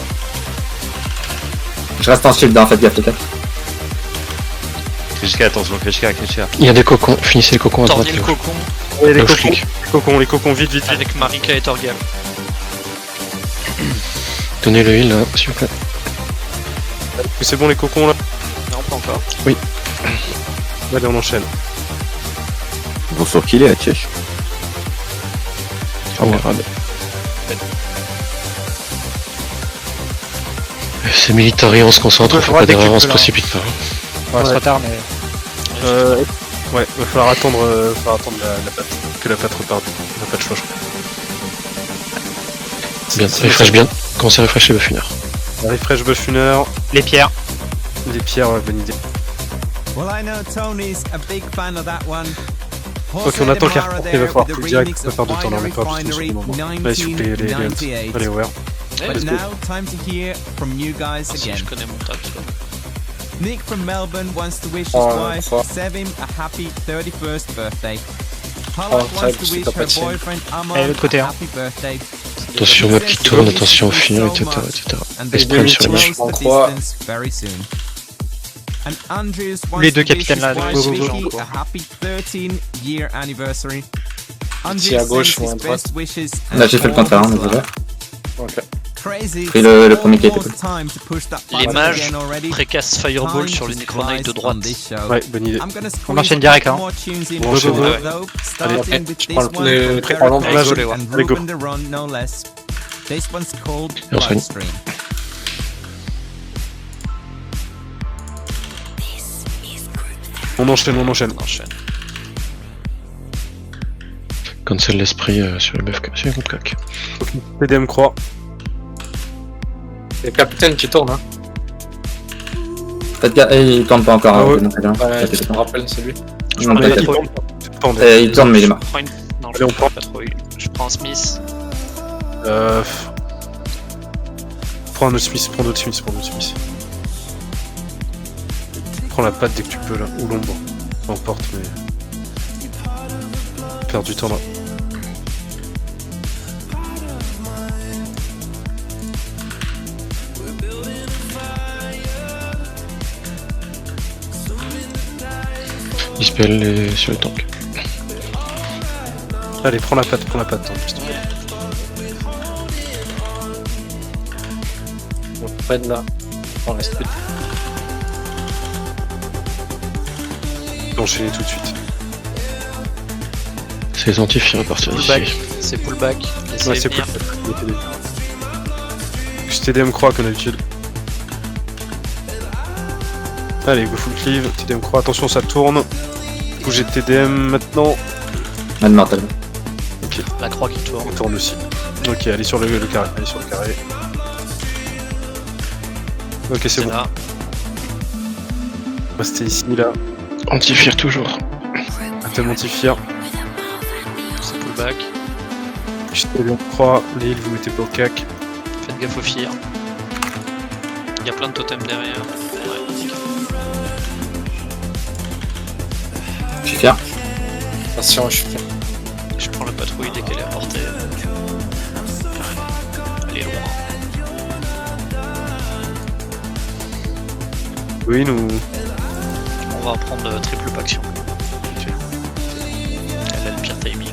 Je reste en shield, hein, faites gaffe les gars. Jusqu'à attention, Keshka. Il y a des cocons, finissez les cocons à droite. Tornez le cocon Ouais, les Là où je cocons. clique. Les cocons, vite. avec Marika et Torgal. Donnez le heal là, s'il vous plaît. C'est bon, les cocons là. Non, pas encore. Allez, on enchaîne. Ils vont surkiller à Tchèche. Ah ouais, rad. C'est military, on se concentre, faut pas d'erreur, on se précipite pas. On se retarde, mais. Ouais, va falloir attendre, la patte. Que la patte reparte. On n'a pas de choix, je crois. Bien, refresh bien. Quand c'est refresh, les buffs finir. Refresh Buffner, Les pierres. les pierres, ouais, bonne idée. Well, I know Tony's a big fan of that one. Ok, on attend qu'il reporte, il va falloir full direct, pas perdre de temps, là, on va pas du tout ce moment. Allez, s'il vous plaît, les allez, over. But now, time to hear from you guys Si again. je connais mon tap, quoi. Nick from Melbourne wants to wish his wife, Sevim, a happy 31st birthday. Harlock wants to wish her boyfriend, Amar, Allez, l'autre côté, a hein. happy birthday. Attention map qui tourne, attention au final, etc. And Les they will sprites sur les close mèches. the distance very soon. And Andrews wants Les deux to wish capitaines his là, wife, go, go, go. Vicky, a happy 13-year anniversary. Ici à Andrews gauche sends ou à his droite. best wishes Là, j'ai fait le and all contraire, his désolé. love. Ok. Crazy. Pris le premier qui était Almost time to push that Les button mages again already. précassent Fireball Time sur to le Necronite de surprise droite. on this show. Ouais, bonne idée. I'm gonna On enchaîne squeeze direct, a hein. couple more tunes in On enchaîne, though, ouais. though, Allez, starting with je this prends one les from très Derek longs, Mason désolé, ouais. and Allez, go. Ruben the Run, no less. This one's called Et on soigne. Bloodstream. On enchaîne, on enchaîne. On enchaîne. Cancel l'esprit sur les buffs, sur les contre coq. TDM croix. C'est le capitaine qui tourne, hein. Faites gaffe, il tourne pas encore. Ah ouais. Donc, bien. Ouais, T'inquiète je pas. me rappelle, c'est lui. Non, Allez, t'inquiète il pas. tourne. Tourne. Il tourne, mais il est mort. Je prends une... Non, Allez, on je prend. prends pas trop. Je prends Smith. Prends un autre Smith, prends d'autres Smith, prends d'autres Smith. Prends la patte dès que tu peux là, ou l'ombre. N'importe, mais. Perdre du temps là. Dispel les... sur le tank. Allez, prends la patte, tant pis, s'il te plaît. On peut être là. On reste plus. Enchaîner tout de suite. C'est les antifs, à partir Pullback. d'ici. C'est pullback. Laissez Ouais, c'est venir. cool. C'est TDM croix comme d'habitude. Allez, go full cleave, TDM croix, attention ça tourne. Bougez de TDM maintenant. Mad Mortal. Ok, La croix qui tourne. on tourne aussi. Ok, allez sur le carré, allez sur le carré. Ok, c'est bon. Là. Restez ici là. Antifire toujours. Atom antifire. C'est pullback. TDM croix, les heals vous mettez pas au cac. Faites gaffe aux fire. Il y a plein de totems derrière. Ouais, nickel. Je suis fier. Attention, je suis fier. Je prends la patrouille dès qu'elle est à portée. Elle est loin. Oui, nous. On va prendre triple paction. Elle a le pire timing.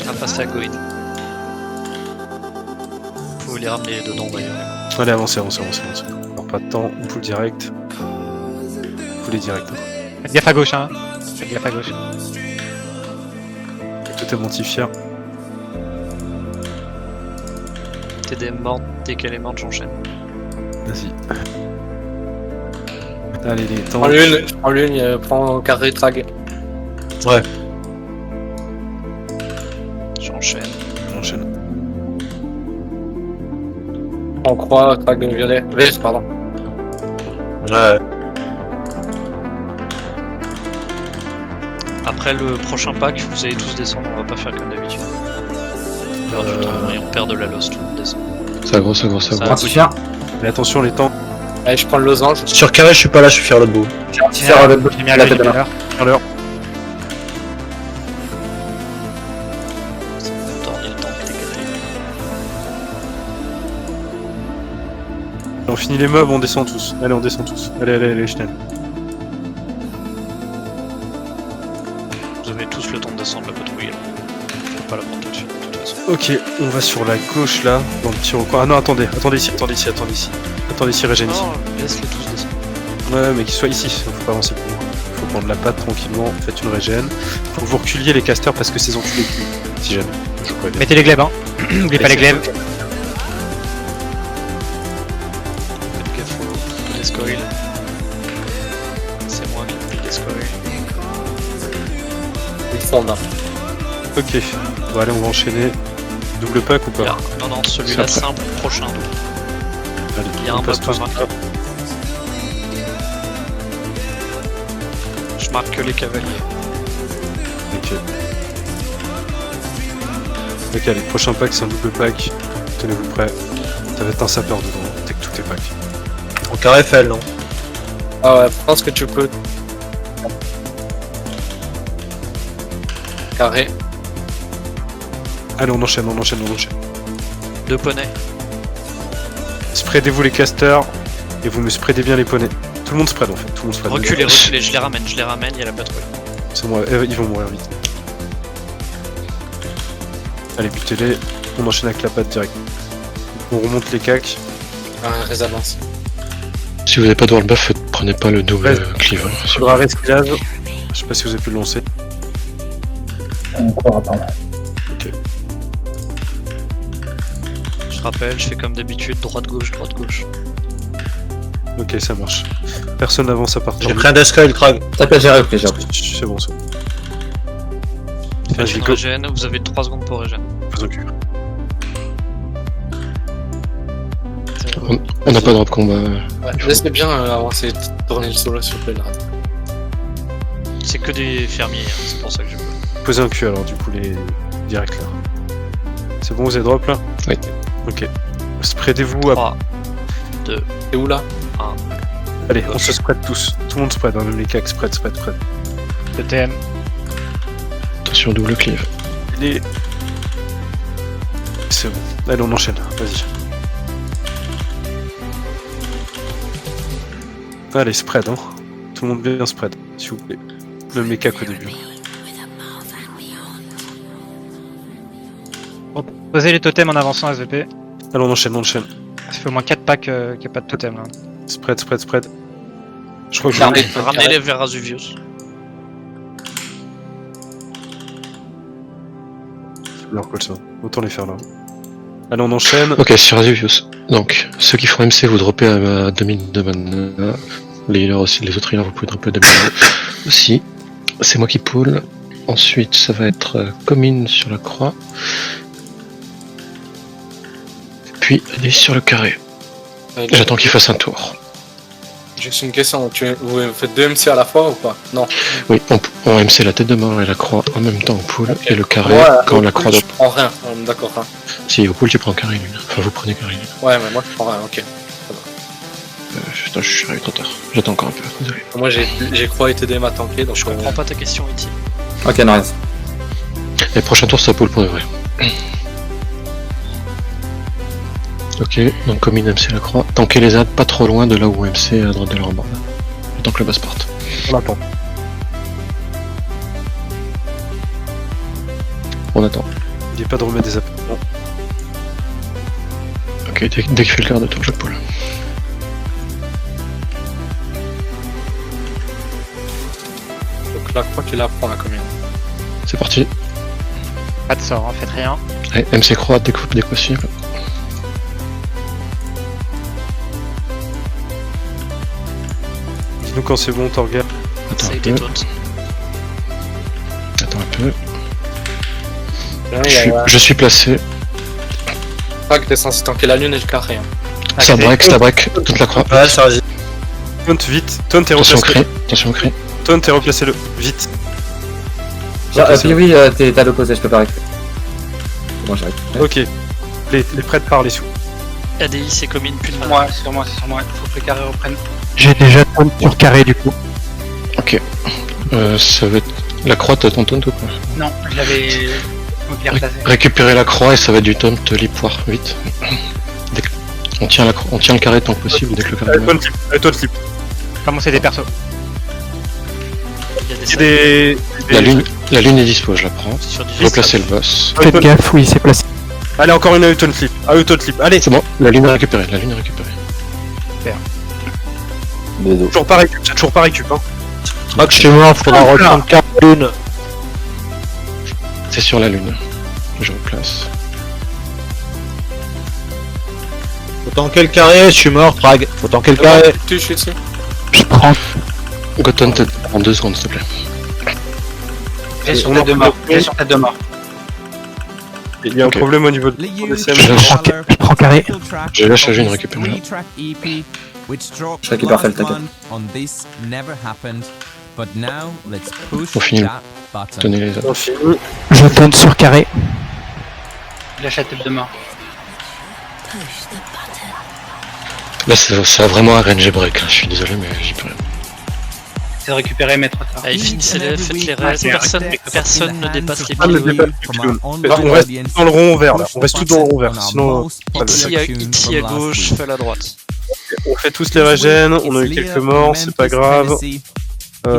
On va passer à Goin. Vous pouvez les ramener dedans d'ailleurs. Allez, avancez. Alors pas de temps, on pull direct. Poulet direct. Faites gaffe à gauche, hein. Faites gaffe à gauche. Totem antifire. TDM morte, dès qu'elle est morte, j'enchaîne. Vas-y. Allez, les temps. Je prends l'une, prends carré trag. Ouais. J'enchaîne. J'enchaîne. On croit, trag violet. Vert, pardon. Ouais. Après le prochain pack, vous allez tous descendre, on va pas faire comme d'habitude. On perd du temps et on perd de la lost, tout le monde descend. Ça gros. Antifire. Mais attention, les temps. Allez, je prends le losange. Sur carré, je suis pas là, je suis fier l'autre bout. Antifire, J'ai mis à la l'œil tête de tout à main. l'heure. À l'heure. C'est bon, tornier le temps que t'es capé. On finit les mobs, on descend tous. Allez, on descend tous. Allez, Schnell. Vous avez tous le temps de descendre la patrouille. Je vais pas la prendre tout de suite, de toute façon. Ok, on va sur la gauche là, dans le petit recoin. Ah non, attendez ici. Attendez ici, Régène ici. Non, laisse-les tous descendre. Ouais, mais qu'ils soient ici, faut pas avancer plus loin. Faut prendre la patte tranquillement, faites une régène. Faut que vous reculiez les casters parce que c'est enculé le cul, si jamais. je pourrais bien. Mettez les glaives, hein. N'oubliez pas les glaives. Faites gaffe aux descoils. C'est moi qui ai mis les descoils. Ils font là. Ok, bon allez on va enchaîner. Double pack ou pas? Non, non, celui-là C'est simple, prochain. Allez, Il y a on un passe mode tous. pas marqué. Je marque que les cavaliers. Ok. Ok, allez, prochain pack c'est un double pack. Tenez-vous prêts. Ça va être un sapeur dedans, dès que tout est pack. En carré FL, non? Ah ouais, je pense que tu peux. Carré. Allez, on enchaîne, on enchaîne, on enchaîne. 2 poneys. Spreadez-vous les casters et vous me spreadez bien les poneys. Tout le monde spread en fait, tout le monde spread. Reculez, reculez, je les ramène, il y a la patrouille. C'est moi, ils vont mourir vite. Allez, butez-les, on enchaîne avec la patte direct. On remonte les cacs. Un résalance. Si vous n'avez pas de wall buff, prenez pas le double Ouais. cleaver. Il faudra resclave. Je sais pas si vous avez pu le lancer. Encore attendre. Je rappelle, je fais comme d'habitude, droite-gauche, droite-gauche. Ok, ça marche. Personne n'avance à partir J'ai de... pris un Deathcoil, Krag. T'as j'ai repris, j'ai repris. C'est bon, ça. Faites Vas-y, une go. régène, vous avez 3 secondes pour régène. Fais au cul. On n'a pas de drop combat. Ouais, laissez bien avancer, tourner le solo s'il vous plaît là. C'est que des fermiers, hein, c'est pour ça que je peux. Posez un cul alors, du coup, les directs là. C'est bon, vous avez drop là? Oui. Ok. Spreadez-vous à... 3, 2, T'es où là? Allez, on se spread tous. Tout le monde spread, hein, même les cacs, spread, spread, spread. TTM. Attention, double cleave. Les... C'est bon. Allez, on enchaîne. Vas-y. Allez, spread, hein. Tout le monde bien spread, s'il vous plaît. Même les cacs au début. Posez les totems en avançant SVP. Allez, on enchaîne, on enchaîne. Ça fait au moins 4 packs qu'il n'y a pas de totem là. Spread, spread, spread. Je crois que Carré. Ramenez-les vers Azuvius. je leur colle ça. Autant les faire là. Allez, on enchaîne. Ok, sur Azuvius. Donc, ceux qui font MC, vous droppez à 2000 de mana. Les healers aussi, les autres healers, vous pouvez dropper 2000 aussi. C'est moi qui pull. Ensuite, ça va être commune sur la croix. Puis, aller sur le carré. J'attends qu'il fasse un tour. Juste une question, vous faites 2 MC à la fois ou pas? Non. Oui, on MC la tête de mort et la croix en même temps en pool. Et le carré, Ouais, quand au la pool, croix je doit... prends rien, d'accord. Hein. Si, au pool, tu prends carré lune. Enfin, vous prenez carré lune. Ouais, mais moi je prends rien, ok. Putain, je suis arrivé trop tard. J'attends encore un peu, désolé. Moi j'ai croix et TDM à tanker, donc Je comprends pas ta question, Iti. Ok, nice. Les prochains tours, ça pool pour de vrai. Ok, donc commune MC la croix. Tanker les adds pas trop loin de là où MC est à droite de leur bord. Tant que le basse porte. On attend. On attend. Il n'y a pas de remettre des appels. Non. Ok, dès qu'il fait le quart de tour, je pull. Donc la croix tu la prends la commune. C'est parti. Pas de sort, hein, faites rien. Allez, MC croix dès que possible. Dis-nous quand c'est bon, Torgal. Attends Ça a un été peu. taunt. Attends un peu. Là, Je suis placé. Pas que t'es censé tanker la lune et le carré. Hein. Ça break, toute la croix. Ouais, ça résiste. Taunt vite. Taunt et Attention au replace-le. cri. Attention au cri. Taunt et replacez-le. Vite. Puis oui, t'es à l'opposé, je peux pas récupérer. Moi j'arrive. Ok. Les prêtres par les sous. ADI, c'est commune, plus de mana. Moi, c'est sur moi, c'est sur moi. Il faut que le carré reprenne. J'ai déjà taunt sur carré du coup. Ok. Ça va être... La croix, t'as ton taunt ou pas? Non, je l'avais. Récupérer la croix et ça va être du taunt lipoire, vite. On tient le carré tant que possible dès que le carré Allez, meurt. taunt flip. Comment c'est des persos? Il y a Il y a des La lune est dispo, je la prends. sur du Replacer le boss. Faites gaffe, oui, c'est placé. Allez, encore une taunt flip. Taunt flip. Allez. C'est bon, la lune est récupérée, Toujours pas récup, c'est toujours pas récup. Hein. Chez moi, faudra reprendre carré lune. C'est sur la lune. Je replace. Faut tanker le carré, je suis mort, Prague. Faut tanker le carré. Tu je sais. Je prends. Goton, t'es en 2 secondes, s'il te plaît. Et sur tête de mort. Il y a un problème au niveau de Je prends carré. Je lâche la une récupère. Je récupère fait le taquet. On finit. Tenez les autres. Je donne sur carré. Lâche la tête de mort. Là, ça a vraiment un RNG break. Je suis désolé, mais j'y peux rien. C'est de récupérer et mettre à terre. Allez, finissez-les, faites les restes. Personne ne dépasse les Ah, ne dépasse plus pylône. On reste dans le rond vert là. On reste tous dans le rond vert. Sinon, Ici à gauche, fais à droite. on fait tous les régènes. On a eu quelques morts, c'est pas grave. On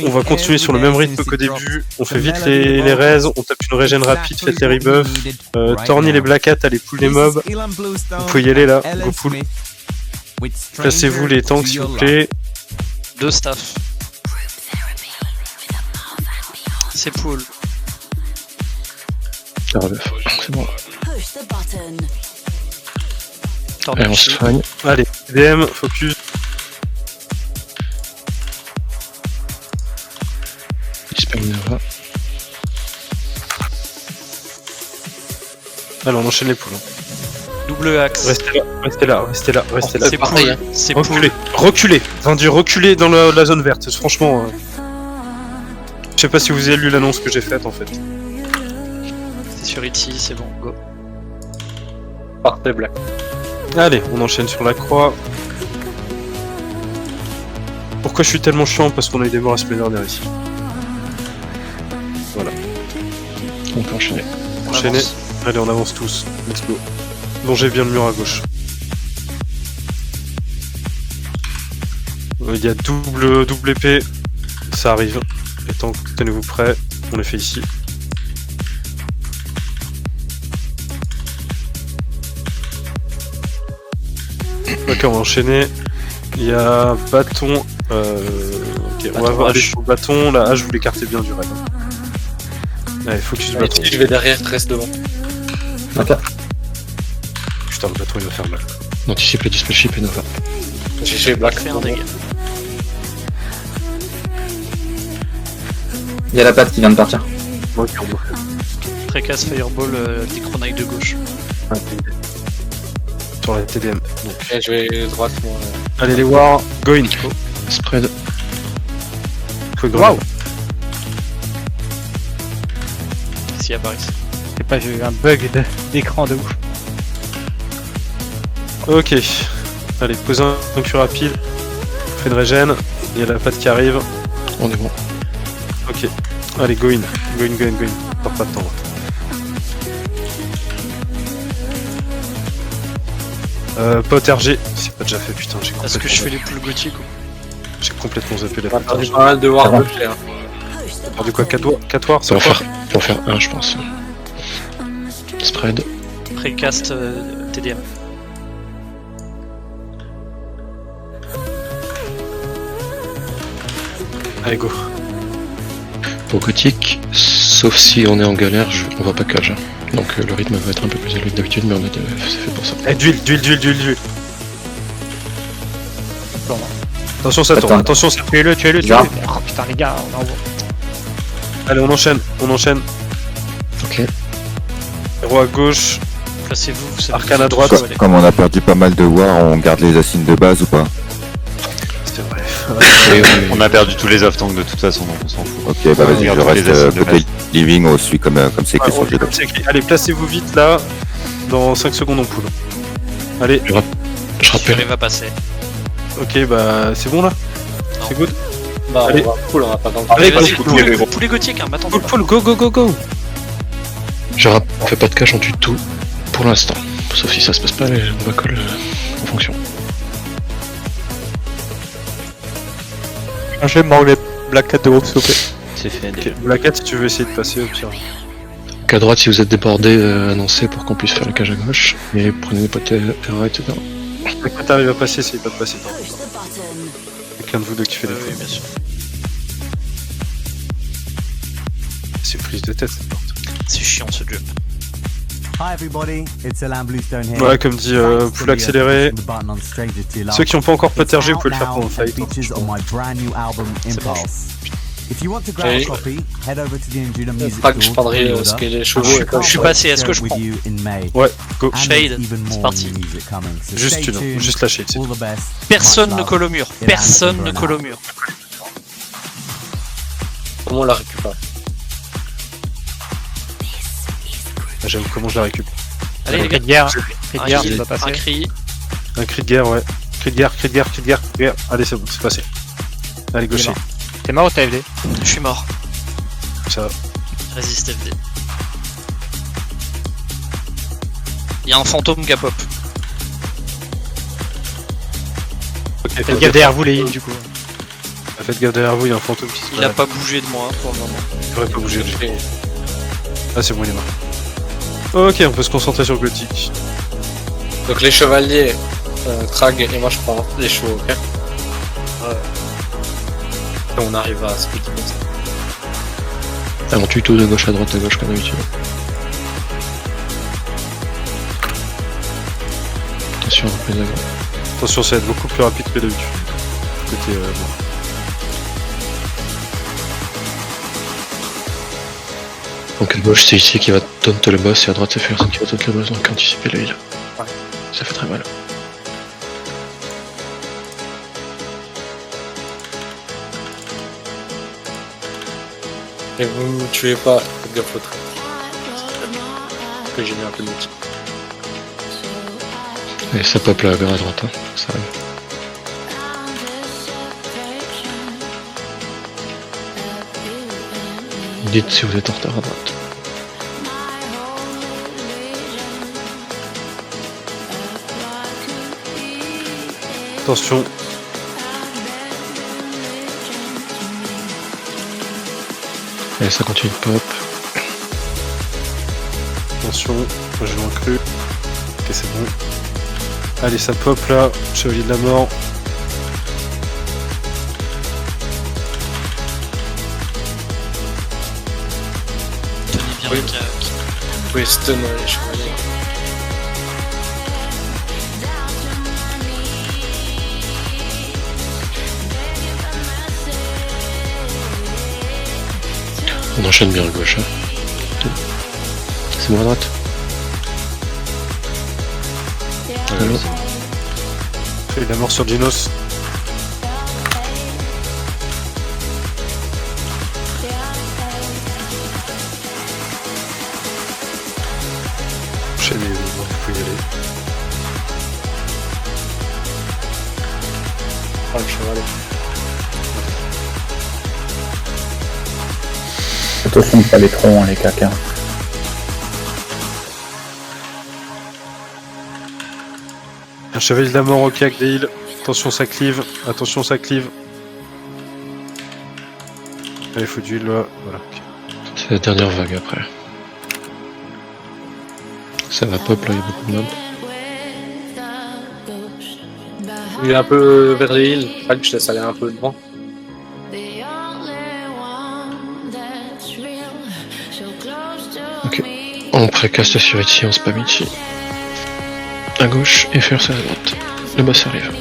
va continuer sur le même rythme qu'au début. On fait vite les raises, on tape une régène rapide, faites les rebuffs. Tornez les black hat, allez pull les mobs. Vous pouvez y aller là, go pull. Placez-vous les tanks s'il vous plaît. 2 staff. C'est pull. La rebuff. C'est bon. Push the button. Allez, on se soigne. Allez, DM, focus. Dispel Nova. Allez, on enchaîne les poules. Double axe. Restez là, restez là, restez là, restez là. C'est pull. C'est pull. Reculez, reculez. Enfin, du reculez dans la zone verte. Franchement, je sais pas si vous avez lu l'annonce que j'ai faite en fait. C'est sur E.T., c'est bon, go. Parfait, black. Allez, on enchaîne sur la croix. Pourquoi je suis tellement chiant? Parce qu'on a eu des morts la semaine dernière ici. Voilà. On peut enchaîner. Enchaîner. Allez, on avance tous. Let's go. Longez bien le mur à gauche. Il y a double épée. Ça arrive. Et tant que tenez-vous prêts, on les fait ici. Ok, on va enchaîner. Il y a bâton. Ok, on va aller sur le bâton. La hache, vous l'écartez bien du raid. Allez, focus bâton. Si je vais derrière, reste devant. Ok. Putain, le bâton il va faire mal. On anticipe les dispel ship et Nova. J'ai fait black. Fais un dégât. Il y a la patte qui vient de partir. Ok, on va Précasse Fireball, Necronite de gauche. faire sur la TDM. Donc. Et je vais droite, moi. Allez, les War, go in. Spread. Waouh! Ici à Paris. Je sais pas, j'ai eu un bug d'écran de ouf. Ok. Allez, posez un cul rapide. Fait une régène. Il y a la patte qui arrive. On est bon. Ok. Allez, go in. Go in, go in, go in. Perd pas de temps. Pot RG. C'est pas déjà fait, putain. Est-ce que je fais les poules gothiques ou... J'ai complètement zappé la On a patte perdu RG. pas mal de war de cher. T'as perdu quoi? 4 War? Ça va faire. On va faire un, je pense. Spread. Précast TDM. Allez, go. Pour Gothic, sauf si on est en galère, on va pas cage. Hein. Donc le rythme va être un peu plus élevé que d'habitude, mais c'est fait pour ça. Eh, d'huile. Attention, ça tourne. Attention, ça tourne. Tuez-le. Garde. Oh putain, les gars, on envoie. Allez, on enchaîne. Ok. Héros à gauche. Placez-vous, vous savez. Arcane à droite. où aller. Comme on a perdu pas mal de war, on garde les assignes de base ou pas? C'est vrai. On a perdu tous les off-tanks de toute façon, donc on s'en fout. Ok, bah vas-y, je Regarde reste les acides de côté living au celui comme c'est écrit sur le jeu. Comme c'est écrit. Allez, placez-vous vite là. Dans 5 secondes on poule. Allez. Je rappelle. Fury va passer. Ok, bah c'est bon là. Non. C'est good. Bah, Allez. on va full, on va pas tant. Allez, Vas-y, go, poulet gothique, hein, m'attendez pas. Pull, go. Je rappelle, on fait pas de cache, on tue tout pour l'instant. Sauf si ça se passe pas, on va coller en fonction. Je vais mort les Black Cat de groupe s'il vous plaît. C'est fait. Ok, Black Hat, si tu veux essayer de passer au pire. Qu'à droite, si vous êtes débordé, annoncez pour qu'on puisse faire la cage à gauche. Et prenez des potes terrain, etc. Black Hat arrive à passer, essayez pas de passer. Push the button. Quelqu'un de vous deux qui fait les Oui, bien sûr. C'est une prise de tête cette porte. C'est chiant ce jeu. Hi everybody, it's Alan Bluestone here. Ouais, comme dit, vous pouvez l'accélérer. Ceux qui n'ont pas encore PTRG, vous pouvez le faire pour un fight. If you want to grab a copy, head over to the Anjuna Music Pas que je Store. prendrai ce qu'est les chevaux. Je suis passé, est-ce que je prends? Ouais, go. Shade, c'est parti. Juste une, juste la shade, c'est tout. Personne ne colle au mur. Personne ne colle au mur. Comment on la récupère? Ah, j'avoue, comment je la récupère? Allez les Cri de gars, guerre, il va passer. un cri. Un cri de guerre, ouais. Cri de guerre, cri de guerre, cri de guerre, cri de guerre. Allez, c'est bon, c'est passé. Allez, gaucher. T'es mort ou t'as FD? Je suis mort. Ça va. Résiste FD. Il y a un fantôme qui a pop. Ok, Faites gaffe derrière vous les heals du coup. Faites gaffe derrière vous, il y a un fantôme qui se Il a pas bougé de moi pour le moment. Il devrait pas bouger. Ah, c'est bon, il est mort. Ok, on peut se concentrer sur Gothic. Donc les chevaliers, Krag et moi je prends les chevaux, ok? Ouais. Et on arrive à split comme ça. Ah, on tuto de gauche à droite comme d'habitude. Attention, reprise à gauche. Attention, ça va être beaucoup plus rapide que d'habitude. Côté bon. Donc à gauche c'est ici qui va taunt le boss et à droite c'est Fersen qui va taunt le boss, donc anticiper le heal. Ouais. Ça fait très mal. Et vous ne tuez pas, faites gaffe au trait. Que j'ai mis un peu de multi. Et ça pop là à droite, hein. Ça arrive. Dites si vous êtes en retard à droite. Attention. Et ça continue de pop. Attention, moi j'ai loin cru. Ok, c'est bon. Allez, ça pop là. Chevalier de la mort. Tenez bien Oui. les gars. Vous pouvez stun les chevaliers. On enchaîne bien à gauche. Hein. C'est bon à droite. Allô. Chevalier de la mort sur Genos. Enchaînez, vous pouvez y aller. Oh, le chevalet. Attention de pas les trop hein, les caca. Un chevalier de la mort au cac des îles. Attention, ça clive. Attention, ça clive. Allez, faut du heal là. Voilà. C'est la dernière vague après. Ça va pop là, il y a beaucoup de mobs. Il est un peu vers les îles. Krag, je laisse aller un peu devant. Ok. On précaste sur ici, on spam ici. À gauche et faire ça à droite. Le boss arrive.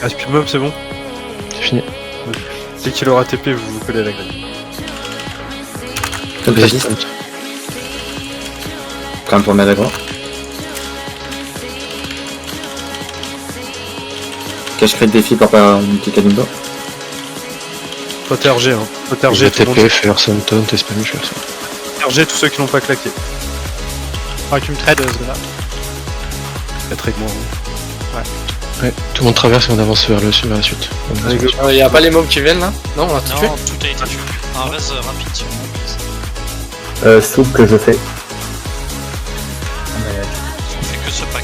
Ah, c'est plus mob, c'est bon. C'est fini. Dès qu'il aura TP, vous vous collez à la grille. Résistante. Quand même pour mettre d'accord. Ok, je crée le défi pour pas multi Kalimbo. Pas TRG, hein. Pas TRG, tout le monde. TP, Fersen, taunt et spam Fersen. TRG, tous ceux qui l'ont pas claqué. Ouais, tu me trades ce gars-là. La trade moi. Ouais, tout le monde traverse et on avance vers la suite. Il y a pas les mobs qui viennent là? Non, on a tout tué. Non, tout a été tué. Un res rapide sur moi. Soupe que je fais. On fait que ce pack.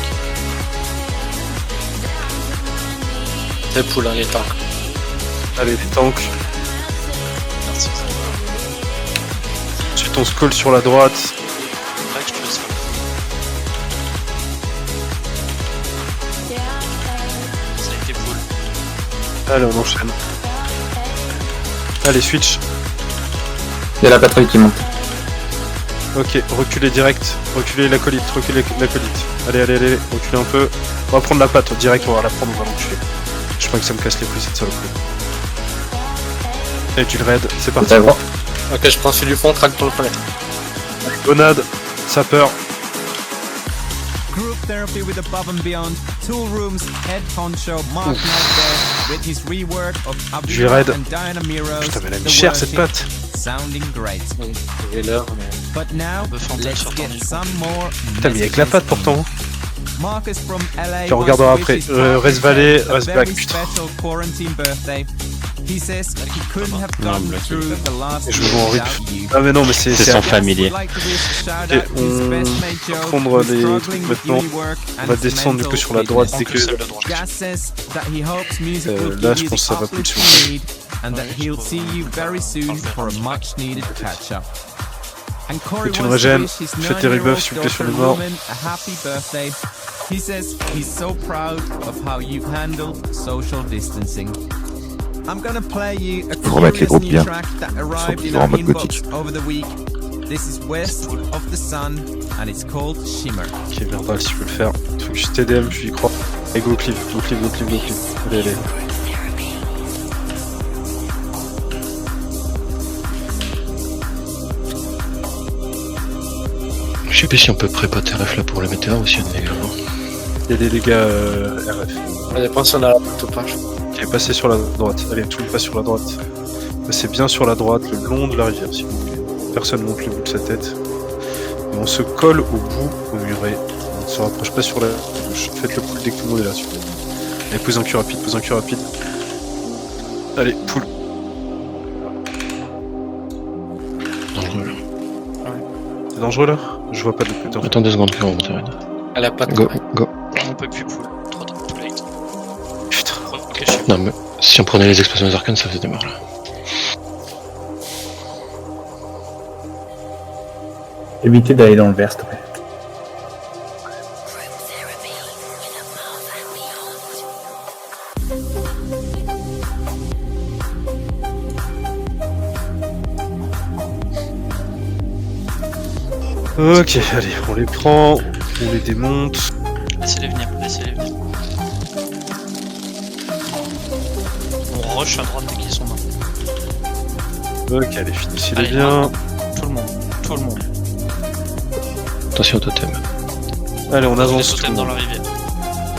C'est poule, hein, les tanks. Allez, les tanks. Merci. Ensuite, on se colle sur la droite. Pack, je te laisse faire. Ça a été full. Allez, on enchaîne. Allez, switch. Il y a la patrouille qui monte. Ok, reculez direct. Reculez l'acolyte, reculez l'acolyte. Allez, reculez un peu. On va prendre la patte, direct, on va la prendre, on va l'enculer. Je crois que ça me casse les couilles cette saloperie. Et tu le raid, c'est parti. Ok, je prends celui du fond, traque pour le premier. Gonade, sapeur. Group therapy with Above and Beyond. Tool Room's head honcho Mark Nightbear with his rework of Je lui Abdullah raid. and Diana Miros. Putain, mais elle a mis The cher cette Worship. patte. Sounding great. J'ai l'heure, mais... But now, let's get some more. Putain, mais avec la patte pourtant. Marcus from LA Tu regarderas wants to après. wish his partner Reste Valley, a reste very Black, putain. special quarantine birthday. He says that he couldn't have gotten through the last Je week joue en rip. without you. Ah mais non, mais c'est son familier. Would like to wish a shout Ok, out to his on best mate va Joe, prendre who's les struggling trucs with maintenant. uni work On and va his descendre du coup mental sur la droite fitness. dès que... Jazz says that he hopes music will là, give je you pense que ça the va plus uplift dessus. you need and that he'll see you very soon for a much needed catch up. And Corey Faites une wants to régène, wish his faites des 9-year-old rebuffs s'il vous plaît sur les daughter morts. Roman a happy birthday. He says he's so proud of how you've handled social distancing. I'm gonna play you a Faut remettre les curious groupes new bien. track that Ils arrived sont in en our mode inbox gothique. over the week. This is West of the Sun and it's called Shimmer. Ok, merdal si je peux le faire. Faut que je TDM, je lui crois. Allez, go cliff. Allez. Je sais plus si on peut préparer RF là pour le météore ou s'il y a des dégâts. Il y a des dégâts RF. Ça dépend si on a la patte ou pas. Ok, passez sur la droite. Allez, tout le monde passe sur la droite. Passez bien sur la droite, le long de la rivière, s'il vous plaît. Personne monte le bout de sa tête. Et on se colle au bout, au muret. On ne se rapproche pas sur la gauche. Faites le pull dès que tout le monde est là, s'il vous plaît. Allez, pose un cul rapide. Allez, pull. Dangereux là. C'est dangereux là? Je vois pas de putain. Attends 2 secondes que on monte. Elle a pas de Go, go. On peut plus pull. Trop late. Putain. Ok, je suis Non mais si on prenait les explosions arcanes ça faisait des morts là. Évitez d'aller dans le vert, s'il te plaît. Ok, allez, on les prend, on les démonte. Laissez-les venir. On rush à droite dès qu'ils sont morts. Ok, allez, finissez-les Allez, bien. Tout le monde. Attention au totem. Allez, on Les avance tout le totems dans monde. la rivière.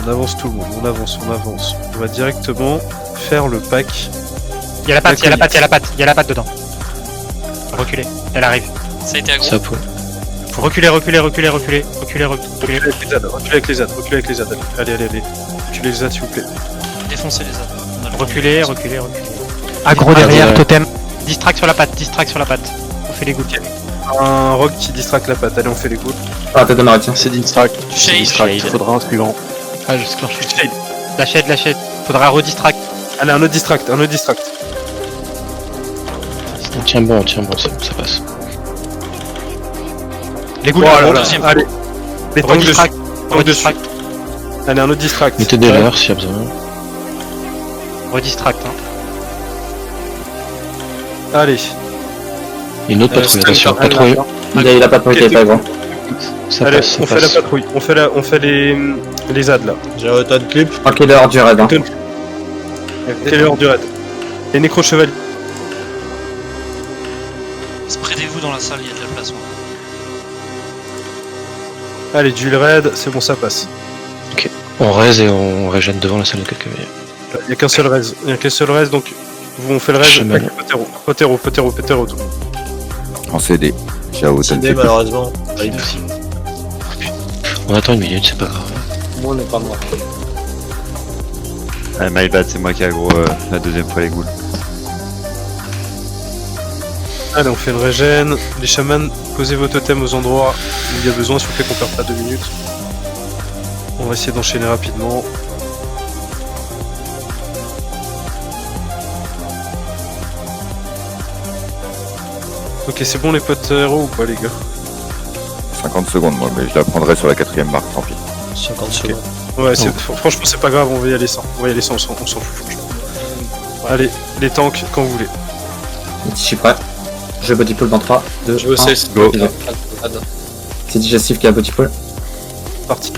On avance tout le monde, on avance. On va directement faire le pack. Il y a la patte dedans. Reculez, elle arrive. Ça a été aggro. Ça peut. Faut reculer. Reculez avec les ZAD. Allez. Reculez les ZAD, s'il vous plaît. Défoncez les autres. Reculer. Aggro derrière, totem. Distract sur la patte. On fait les gouttes. Un rogue qui distracte la patte. Allez, on fait les coups. Ah, t'as de tiens. C'est distract. Shade. Faudra un suivant. Ah je sclarche. Lâchez. Faudra redistract. Allez, un autre distract. On tient bon, ça passe. Les gouttes. Voilà, deuxième. allez. Les tanks dessus. Redistract. Allez, un autre distract. Mettez des leurs s'il y a besoin. Redistract. Allez. Une autre patrouille, attention, patrouille. Il y a la patrouille qui est pas grand. Ça Allez, passe, ça on fait passe. la patrouille. On fait les ZAD là. J'ai autant de clips. Ok, l'heure du raid. Hein. Quelle heure du raid? Les nécro-chevaliers. Spreadez-vous dans la salle, il y a de la place. Allez, du raid, c'est bon, ça passe. Ok, on raise et on régène devant la salle de quelques veilles. Il n'y a qu'un seul raise, donc on fait le raise. Chemin. Potero, tout le monde. En CD. Ciao, CD, malheureusement. On attend 1 minute, c'est pas grave. Moi, on n'est pas mort. Ah, my bad, c'est moi qui ai aggro la deuxième fois les ghouls. Allez, on fait le régène. Les chamans, posez vos totems aux endroits où il y a besoin, s'il vous plaît qu'on perd pas 2 minutes. On va essayer d'enchaîner rapidement. Ok, c'est bon les potes héros ou pas les gars? 50 secondes moi, mais je la prendrai sur la 4ème marque, tant pis. 50 secondes. Ouais, franchement c'est pas grave, on va y aller sans. On s'en fout. Allez, les tanks quand vous voulez. Je suis prêt. Je body pull dans 3, 2, Je veux 1. c'est go. C'est digestif qui a body pull. Parti.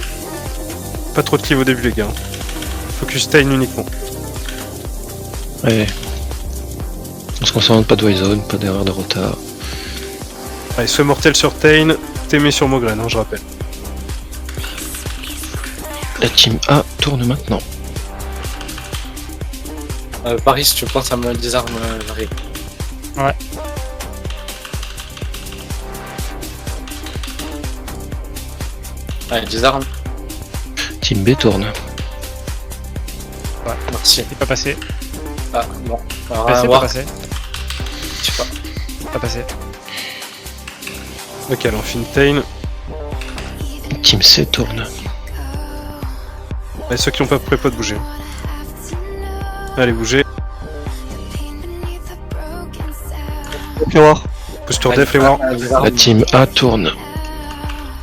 Pas trop de cleave au début, les gars. Focus Tain uniquement. Ouais. On se concentre, pas de wild zone, pas d'erreur de retard. Allez, soit mortel sur Tain, t'aimais sur Mogren, hein, je rappelle. La team A tourne maintenant. Paris, si tu penses à me désarme, j'arrive. Ouais. Allez, désarme. Team B tourne. Ouais. Merci. Il est pas passé. Ah, bon. Alors, Passé, à pas voir. passé. Je sais pas. Pas passé. Ok, alors on finit Tain. Team C tourne. Allez, ceux qui n'ont pas prépa de bouger. Allez, bougez. Fais voir. Pousse tour def, les voir. La team A tourne.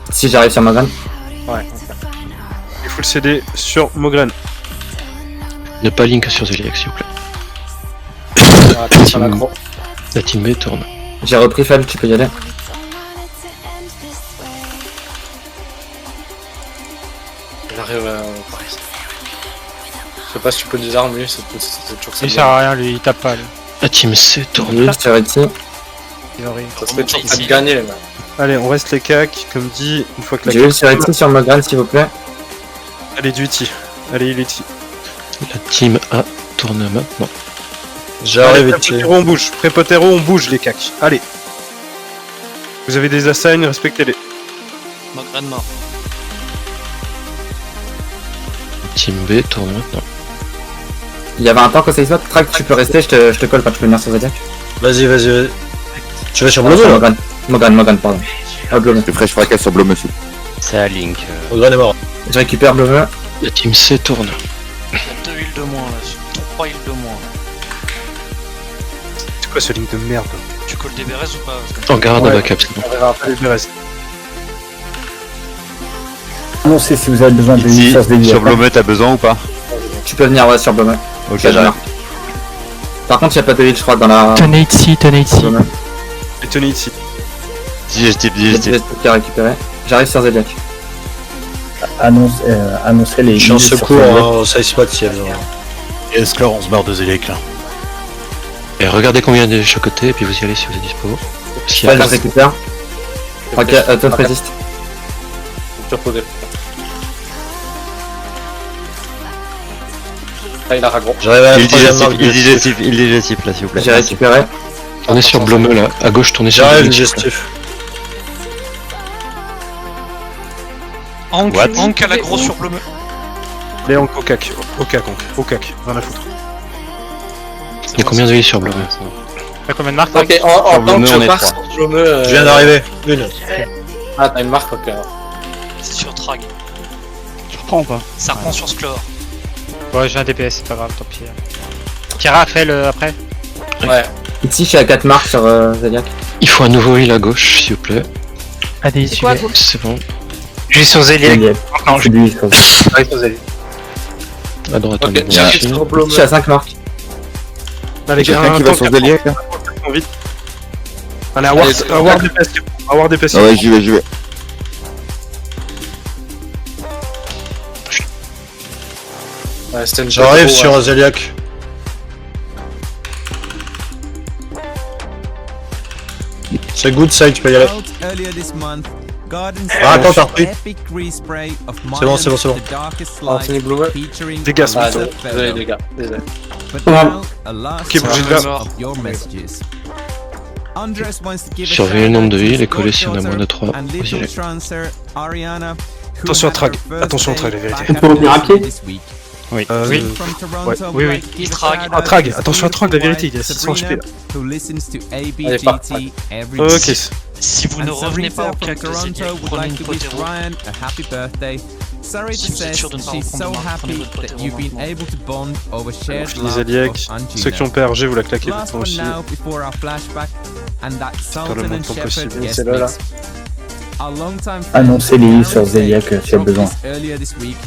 Si j'arrive sur Morgan. Il faut le CD sur Mogren. Ne pas link sur Zeliac s'il vous plaît. Sur l'aggro. La team B tourne. J'ai repris Fab, tu peux y aller. J'arrive Paris. Je sais pas si tu peux désarme, lui, c'est toujours ça. Il sert à rien, lui, il tape pas. Lui. La team C tourne. Oui, c'est ici. Il va rire. Ça serait toujours pas de gagner, là. Allez, on reste les cacs, comme dit, une fois que la J'ai eu sur ici sur Morgan, s'il vous plaît. Allez, du Iti. Allez, il est Iti. La team A tourne maintenant. J'arrive ici. Prépotero, on bouge. Prépotero, on bouge, les cacs. Allez. Vous avez des assigns, respectez-les. Mogren mort. Team B tourne maintenant. Il y avait un tank au safe spot. Track, tu peux rester, je te colle quand tu peux venir sur Zodiac. Vas-y. Tu vas sur Sur Blomeux là Morgan, pardon. Ah, Blomeux. Je ferai fracasse sur Blomeux aussi. C'est à Link. Morgan est mort. Je récupère Blomeux. La team C tourne. Il y a 2 heals de moins là, 3 heals de moins. C'est quoi ce ligne de merde? Tu colles des BRS ou pas? En garde Ouais. à backup, c'est bon. On verra après les BRS. Annoncez si vous avez besoin de Ici, licence des sur Blomeux, t'as besoin ou pas? Tu peux venir, ouais, sur Blomeux. Ok, Je j'arrive. Par contre, il n'y a pas de heal, je crois, dans la. Tenez ici. Blomeux. Et tenez ici. Digestif, J'ai digestif. tout à récupérer. J'arrive sur Zodiac. Annoncez les. Je suis en sur secours Zodiac. au safe spot s'il y a besoin. Et Esclore, on se barre de Zeliac là. Et regardez combien il y a de chaque côté et puis vous y allez si vous êtes dispo. S'il y a Ouais, je pas- récupère. Ok, Todd résiste. Ah, il a raggro. J'arrive à la Il troisième digestif, marque. il digestif, il digestif là, s'il vous plaît. J'ai récupéré. Tournez sur Blomeux là, à gauche tournez sur J'arrive, Zeliac. digestif. Hank à l'aggro sur Blomeux. Allez, au cac. Au cac, au cac. Rien à foutre. Il y a combien de villes sur Blomeux? T'as combien de marques? Ok, en tant que Blomeux, on je est pars trois. sur Blomeux. Je viens d'arriver. Une. Ah, t'as une marque, ok. C'est sur Trag. Je reprends pas. Ça reprend sur Sklor. Ouais, j'ai un DPS, c'est pas grave, tant pis. Kira fait le après. Ouais. Ici, je suis à 4 marques sur Zodiac. Il faut un nouveau heal à gauche s'il vous plaît. Allez, suivez. C'est bon. Je vais sur Zeliac. Non, je Lui, faut- vais sur Zeliac. À droite on Ok, est bon. j'arrive sur Je Blomeux. suis à 5 marques. Allez, Quelqu'un qui va sur Zeliac là? Vite. Allez, avoir des PS. Avoir des PS. Ah ouais, j'y vais. Ouais, c'était une J'arrive aggro, sur Zeliac. C'est good side, tu peux y aller. Earlier this month, Gardens Ah, attends, t'as repris. epic respray of C'est bon, c'est bon, c'est bon. the darkest Ah, c'est light Blomeux. featuring Dégage, Ah, Elisa désolé Fellow. les gars, désolé. But now, a last Ok, bougez de là. summary of your messages. Andres wants to give a Surveillez le shout-out nombre de to heals his et collez si on a goddaughter moins de 3. and Vous y little allez. trancer Ariana, who Attention à had Trag. her first Attention à day Trag, la vérité. back Il faut at revenir à home pied. this week. Oui. Oui. From Toronto, Ouais. would Oui, like to give a Trag. shout-out Ah, Trag, to attention à Trag, la vérité, il y a Sabrina, 600 HP. who listens to Allez, pas ABGT every Ok. day. Si vous ne And revenez pas au Sabrina cac from de Toronto Zeliac, would prenez like une to wish potero. Ryan a happy birthday. Sarita Si vous êtes says sûr de ne pas she's reprendre so de marque, prenez happy votre that potero you've been maintenant. able to bond over shared Fini love Zeliac. of Ceux qui ont Angina. PRG, vous la claquez Last maintenant one aussi. now before our flashback and that le Sultan and montant Shepherd possible. guest C'est là, là. mix. Our longtime friend Annoncez les heals sur Aaron Zeliac Tate s'il y a dropped besoin. this earlier this week.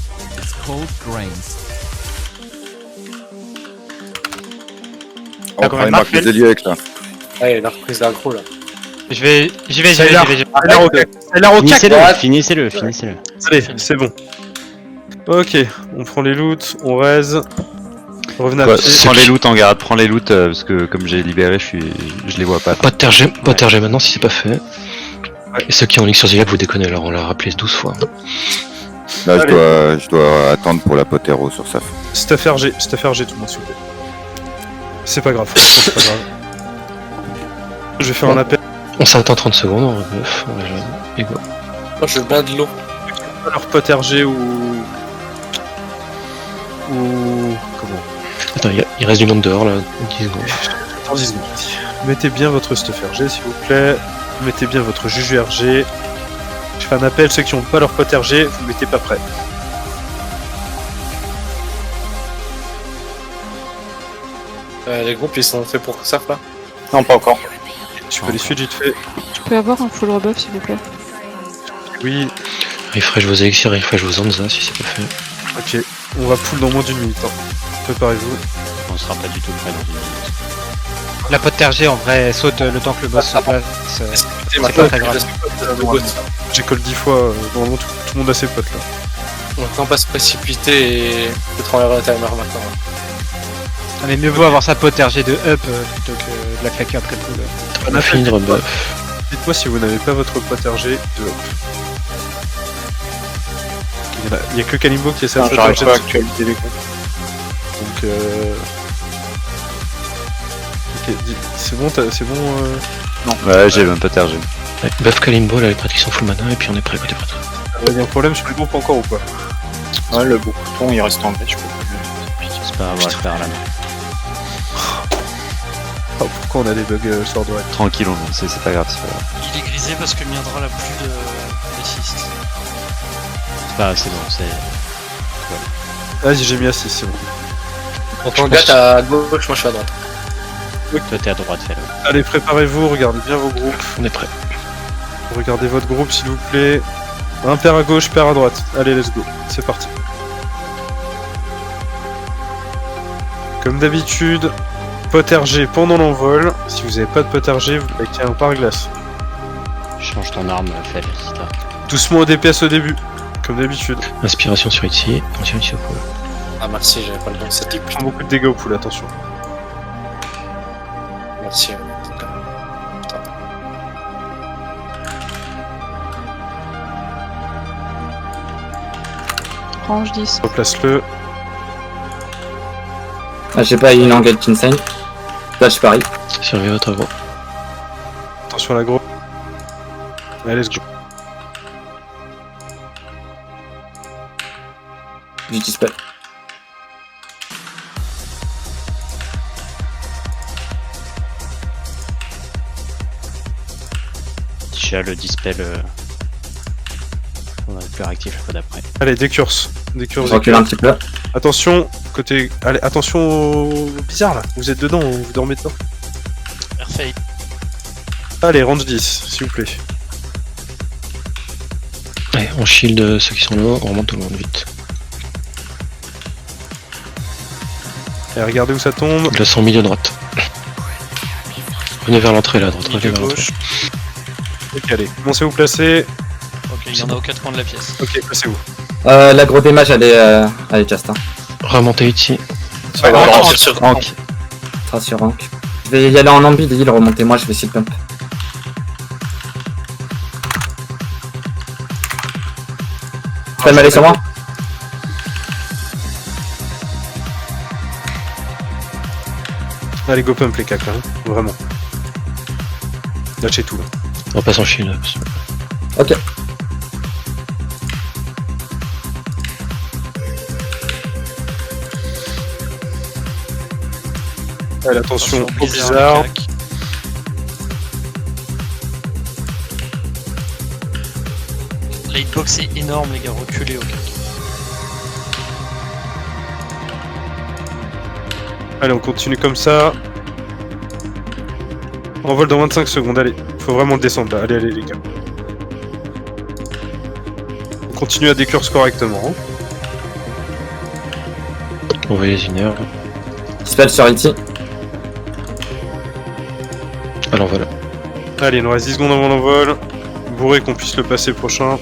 It's called Grains. On prend une marque de Zeliac là. Allez, la reprise d'aggro là. J'y vais. Finissez-le. Allez, c'est bon. Ok, on prend les loots, on raise. Revenez à pied. Prends les loots en garde, prends les loots parce que comme j'ai libéré, je les vois pas. Pas de terre maintenant si c'est pas fait. Et ceux qui ont Elixir Zigzag, vous déconnez alors, on l'a rappelé 12 fois. Là, je dois attendre pour la Potero sur sa fin. Stuff RG tout le monde s'il vous plaît. C'est pas grave, c'est pas grave. Je vais faire un appel. On s'attend 30 secondes, on rebuff, on régène, et go. Moi je veux bien de l'eau. Leur pote RG ou... Comment? Attends, il reste du monde dehors là, 10 secondes. Attends 10 secondes. Mettez bien votre stuff RG s'il vous plaît. Mettez bien votre Juju RG. Je fais un appel, ceux qui n'ont pas leur pote RG, vous mettez pas prêt. Les groupes ils sont faits pour ça là? Non, pas encore. Tu peux les suivre vite fait. Je peux avoir un full rebuff s'il vous plaît? Oui. Refresh vos élixirs, refresh vos Anza si c'est pas fait. Ok, on va pull dans moins d'une minute. Hein. Préparez-vous. On sera pas du tout prêt dans une minute. La pote RG en vrai elle saute le temps que le boss se place. C'est pas très grave. J'ai call 10 fois, normalement tout le monde a ses potes là. On va pas se précipiter et peut-être enlever un timer maintenant. Ah, mais mieux vaut avoir sa pote RG de up plutôt que de la claquer après pull. On a fini de rebuff. Dites-moi si vous n'avez pas votre pote RG de hop. Il y a que Kalimbo qui essaie de j'arrive pas à actualiser les comptes. Donc ok, c'est bon, Non. Ouais, j'ai même pas tergé. Ouais, buff Kalimbo, là les prêtres qui sont full mana, et puis on est prêt côté prêtre. Il y a un problème sur les groupes encore ou quoi? Ouais, le beau bouton il reste en bas, je peux C'est pas grave, on va le faire là. Oh, pourquoi on a des bugs sur droite? Tranquille, c'est pas grave, c'est pas grave. Il est grisé parce que Myrdra n'a plus d'assist. C'est bon, c'est... Vas-y, j'ai mis à 6, c'est bon. Donc on gâte à gauche, moi je suis à droite. Toi t'es à droite, fais-le. Allez, préparez-vous, regardez bien vos groupes. On est prêt. Regardez votre groupe s'il vous plaît. Un paire à gauche, paire à droite. Allez, let's go. C'est parti. Comme d'habitude, pote RG pendant l'envol. Si vous n'avez pas de pote RG, vous claquez un pare-glace. Change ton arme, fais si t'as. Doucement au DPS au début, comme d'habitude. Inspiration sur Itzy, on tient ici au pool. Ah merci, j'avais pas le bon setup. Prends beaucoup de dégâts au pool, attention. Merci. Range 10. Replace-le. Ah, j'ai pas une engage insane. Là, je parie. Servez votre gros. Attention à l'aggro. Allez, let's go. J'utilise pas. Déjà le dispel... On va être plus réactif la fois d'après. Allez, décurse. Décurse. Je recule un petit peu. Attention, côté... Allez, attention au bizarre là. Vous êtes dedans, vous dormez dedans. Perfect. Allez, range 10, s'il vous plaît. Allez, on shield ceux qui sont là, on remonte tout le monde vite. Et regardez où ça tombe. Là, c'est en milieu droite. Revenez vers l'entrée là, à droite. Revenez Milieu vers l'entrée. gauche. Ok, allez, commencez à vous placer. Ok, il y en a aux 4 coins de la pièce. Ok, placez-vous. L'agro des mages, elle est cast. Hein. Remontez Itzy. Rank. Sera sur rank. Je vais y aller en ambi, il remontez moi, je vais essayer de pump. Tu peux m'aller sur moi? Allez, go pump les cacs là, hein. Vraiment. Lâchez tout là. On passe en shield. Ok. Allez, attention au bizarre. La hitbox est énorme les gars, reculez au cac. Allez, on continue comme ça. On vole dans 25 secondes, allez. Faut vraiment le descendre là. Allez, allez les gars. On continue à décurse correctement. Hein. On va les une heure. Dispel sur Itzy. À l'envol. Allez, il nous reste 10 secondes avant l'envol. Bourré qu'on puisse le passer prochain.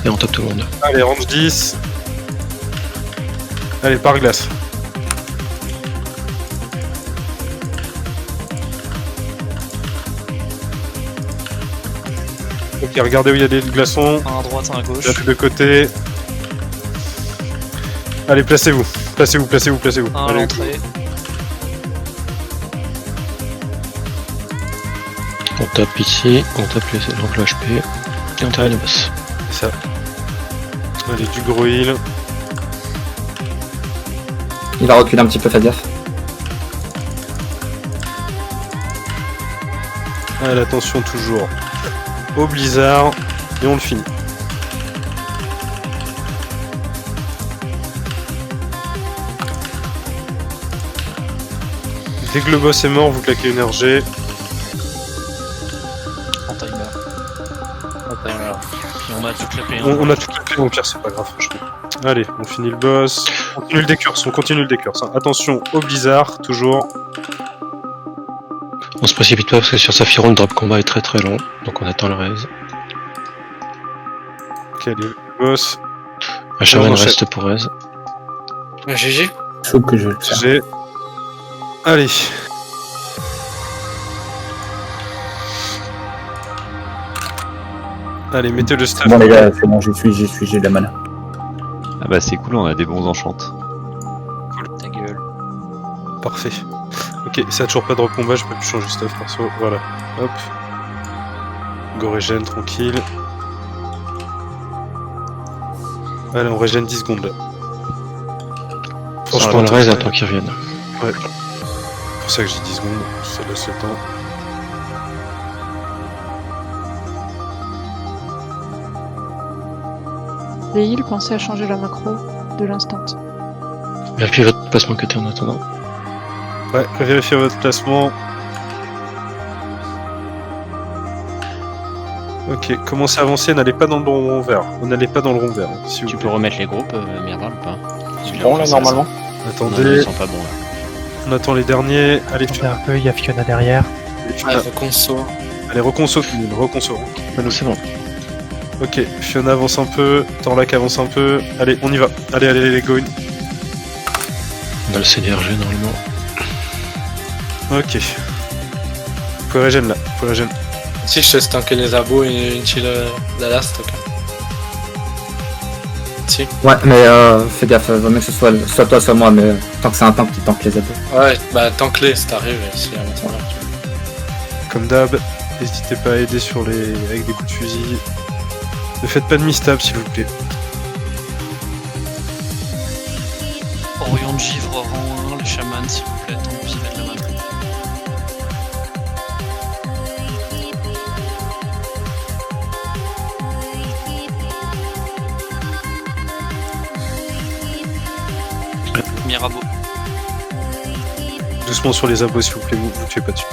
Et on tape tout le monde. Allez, range 10. Allez, par glace. Ok, regardez où il y a des glaçons. Un à droite, un à gauche. Là, de côté. Allez, placez-vous. Placez-vous, placez-vous, placez-vous. Un à Allez. l'entrée. On tape ici, on tape l'enclos HP, et on termine le boss. C'est ça. Allez, du gros heal. Il va reculer un petit peu, faites gaffe. Allez, attention toujours au blizzard. Et on le finit. Dès que le boss est mort, vous claquez une RG. En timer. Puis on a toute la paix. On a toute la paix, au pire c'est pas grave franchement. Allez, on finit le boss. On continue le décurse, on continue le décurse. Hein. Attention au blizzard, toujours. On se précipite pas parce que sur Saphiron le drop combat est très très long, donc on attend le raise. Ok, allez, le boss. Un shaman reste pour raise. GG. Je trouve que je vais le faire. J'ai... Allez. Allez, mettez le staff. Bon les gars, c'est bon, j'y suis, j'ai de la mana. Ah bah c'est cool, on a des bons enchantes. Ta gueule. Parfait. Ok, ça a toujours pas de recombat, je peux plus changer stuff perso. Voilà. Hop. Go régène, tranquille. Allez, on régène 10 secondes là. Franchement, le raise attend qu'ils reviennent. Ouais. C'est pour ça que j'ai 10 secondes, ça laisse le temps. Les heals, pensez à changer la macro de l'instant. Vérifiez votre placement côté en attendant. Ouais, vérifiez votre placement. Ok, commencez à avancer, n'allez pas dans le rond vert. N'allez pas dans le rond vert. Si tu peux remettre les groupes, Myrdal, ou pas? Bon là normalement. Attendez. Non, ils sont pas bons là. On attend les derniers. Allez, un peu, il y a Fiona derrière. Allez, reconso. Allez, reconso, tout le monde, reconso. C'est bon. Ok, Fiona avance un peu, Torlac avance un peu. Allez, on y va. Allez, allez, allez, go in. On a le CDRG normalement. Ok. Faut régène là, faut régène. Si je te tanker les abos et une chill la last, ok. Si. Ouais, mais fais gaffe, vaut mieux que ce soit toi, soit moi, mais tant que c'est un tank qui tank les abos. Ouais, bah tank-les si t'arrives, et si à l'intérieur tu veux. Comme d'hab, n'hésitez pas à aider sur les... avec des coups de fusil. Ne faites pas de mistab s'il vous plaît. Orion de givre rang 1, les chamans s'il vous plaît, tant pis, mettre la main. Mirabeau. Doucement sur les abos s'il vous plaît, vous tuez pas dessus.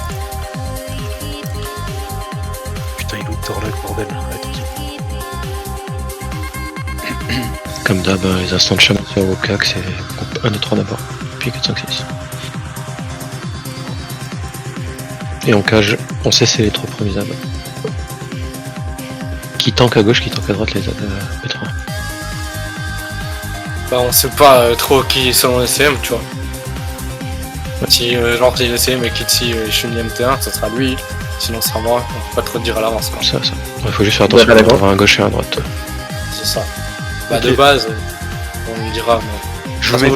Putain, il loot Torlac, bordel. Attention. Comme d'hab, les instants de chaman sur Wokak, c'est 1 et 3 d'abord, puis 4, 5, 6. Et en cage, on sait c'est les 3 premiers abats. Qui tank à gauche, qui tank à droite, les 3. Bah on sait pas trop qui sont les CM, tu vois. Si genre il est CM et Kitsi je suis MT1, ça sera lui. Sinon ça sera moi, on peut pas trop dire à l'avance. Ça. Il faut juste faire attention à avoir un gauche et un droite. C'est ça. Bah okay. De base, on lui dira. Mais...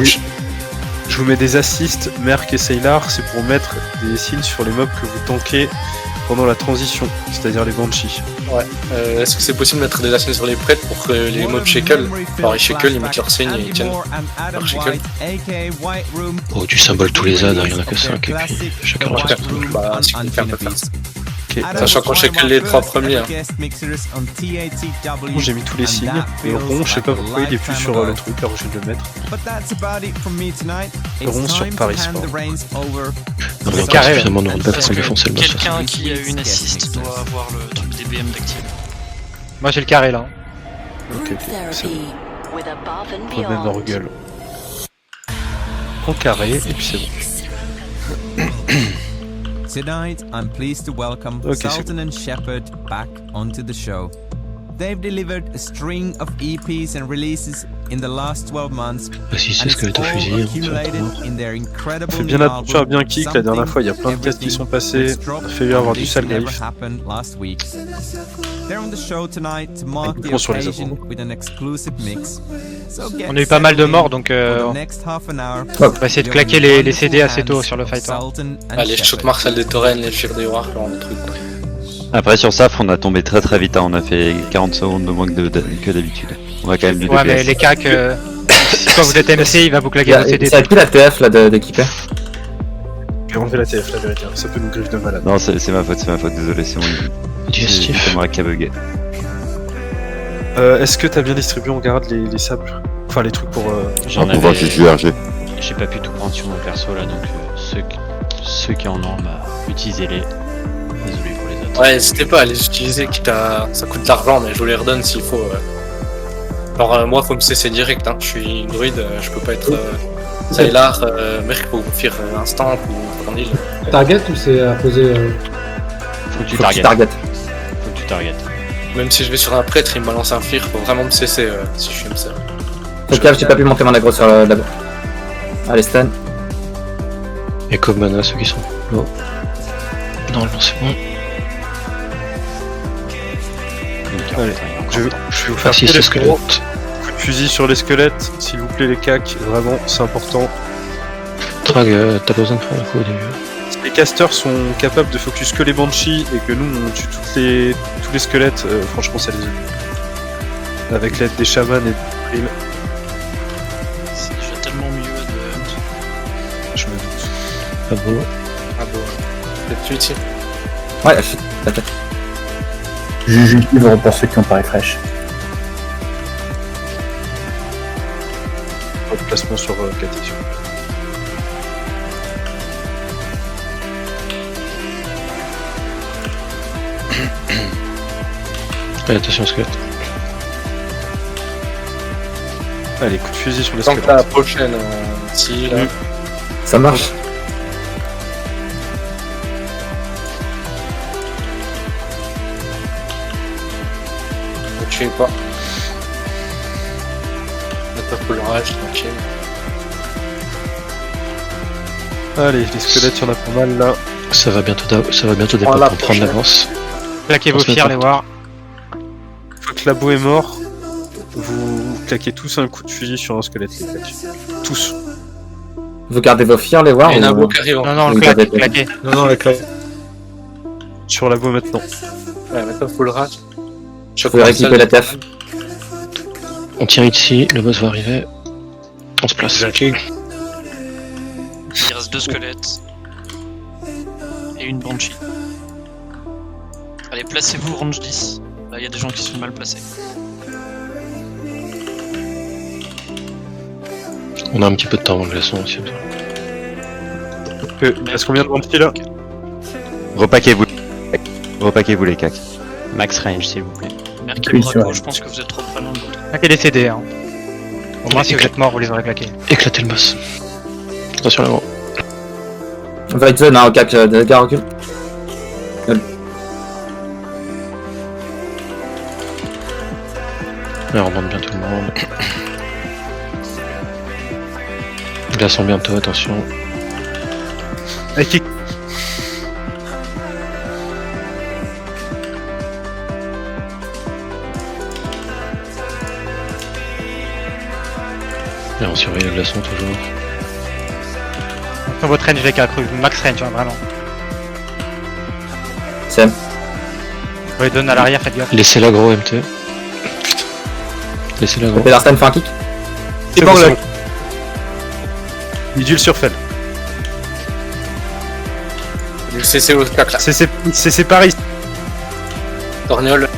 Je vous mets des assists, Merc et Seilar, c'est pour mettre des signes sur les mobs que vous tankez pendant la transition, c'est-à-dire les Banshees. Ouais. Est-ce que c'est possible de mettre des assists sur les prêtres pour que les mobs shackle, alors ils shackle, ils mettent leur signe et ils tiennent leur shackle. Oh, tu symboles tous les ZAD, il y en a que 5 et puis chacun leur shackle. Bah, si quelqu'un peut faire ça. Sachant qu'on shackle les 3 premiers. Hein. Bon, j'ai mis tous les signes. Le rond, je sais pas pourquoi il est plus sur le truc, alors je vais le mettre. Le rond sur Paris Sport. On a pas suffisamment de roadback pour défoncer le boss. Quelqu'un qui a une assist doit avoir le truc des BM d'activer. Moi j'ai le carré là. Ok, c'est bon. Prenez leur gueule. En carré, et puis c'est bon. Tonight, I'm pleased to welcome Okay, Sultan and Shepard back onto the show. They've delivered a string of EPs and releases in the last 12 months, Vas-y, c'est and ce que it's t'as all fusillé. accumulated in their incredible Fais bien new attention à album, bien kick, la dernière fois il y a plein de tests qui sont passés, on a fait avoir du sale Never griffe. happened last week. They're on the show tonight to mark the Uniquement sur les occasion avants. with an exclusive mix. So get On a eu pas mal de settled morts, in donc for the next half an hour. on va essayer de claquer les CD assez tôt sur le fight. Allez, je shoot Marcel des Torrents, les Fir des War, genre le truc. Quoi. Après sur Safre, on a tombé très très vite, hein. On a fait 40 secondes de moins que d'habitude. On va quand même du Ouais, mais DPS. les cacs, si quand vous êtes MC, il va vous claquer vos CD. C'est à qui la TF là d'équiper? J'ai enlevé la TF, la vérité, ça peut nous griffe de malade. Non, c'est ma faute, désolé, c'est moi qui a bugué. Est-ce que t'as bien distribué, on garde les sables? Enfin les trucs pour... J'en Pour voir si je suis RG. J'ai pas pu tout prendre sur mon perso là, donc ceux qui en ont, bah, utilisez-les. Désolé pour les autres. Ouais, n'hésitez pas à les utiliser, quitte à... ça coûte de l'argent, mais je vous les redonne s'il faut. Alors moi, comme c'est direct, hein. Je suis une druide, je peux pas être Sylar, Merc pour faire instant ou Cornil. Target ou c'est à poser Faut que tu Faut que tu target. target. Faut que tu target. Même si je vais sur un prêtre, il me balance un fear, faut vraiment me cesser si je suis MC. Fais gaffe, j'ai pas pu monter mon aggro sur la... Allez, Stan. Et comme mana, ceux qui sont là. Normalement, c'est bon. Allez, je vais vous faire si les c'est squelettes. squelette. Coup de fusil sur les squelettes, s'il vous plaît les cacs, vraiment c'est important. Trag, t'as pas besoin de faire un coup au début. Les casters sont capables de focus que les banshees et que nous on tue tous les squelettes, franchement ça les aide. Avec l'aide des chamans et des primes, C'est déjà tellement mieux de. je me doute. Ah bon. Ah bon, peut-être utile. Ouais, shit, la tête. GG livre pour ceux qui ont pas refresh. Pas de placement sur KT. Allez, attention au squelette. Allez, coup de fusil sur les Tant que squelettes. la prochaine, si là. Ça marche. Ne tuez pas. Ne pas pour le rage, tranquille. Allez, les squelettes, il y en a pas mal là. Ça va bientôt dépendre Voilà, pour prendre prochaine. l'avance. Claquez vos On se met fiers, pas. les War. Une fois que Labo est mort, vous claquez tous un coup de fusil sur un squelette, les mecs. Tous. Vous gardez vos fiers, les War Il y en a ou... beaucoup qui arrivent. Non, non, Oui, le claque, t'avais- claquez. Non, avec la. Sur Labo maintenant. Ouais, maintenant faut le rage. Vous pouvez récupérer la TF. On tient ici, le boss va arriver. On se place. Il reste 2 squelettes. Et une banshee. Allez, placez-vous range 10. Là, il y a des gens qui sont mal placés. On a un petit peu de temps avant le glaçon aussi. Il reste combien de banshee là? Repaquez-vous les cacs. Max range, s'il vous plaît. Merc et Oui, Braco, c'est je pense que vous êtes trop près l'un de l'autre. Claquez les CD, hein. Au moins, si vous êtes mort, vous les aurez claqués. Éclatez le boss. Attention l'avant. Void zone, hein, au cap, de gars recule. Là, on remonte bien tout le monde. Glaçon bientôt, attention. Allez, kick. Et on surveille le glaçon toujours. Dans votre range, les cacs, max range, hein, vraiment. Sam. Vous les donne à l'arrière, faites gaffe. Laissez l'agro MT. Putain. Laissez l'agro. Pelarstein fait un kick. C'est bon là. Midule sur Fel. Le CC au cac là. C'est pareil. Torgnol.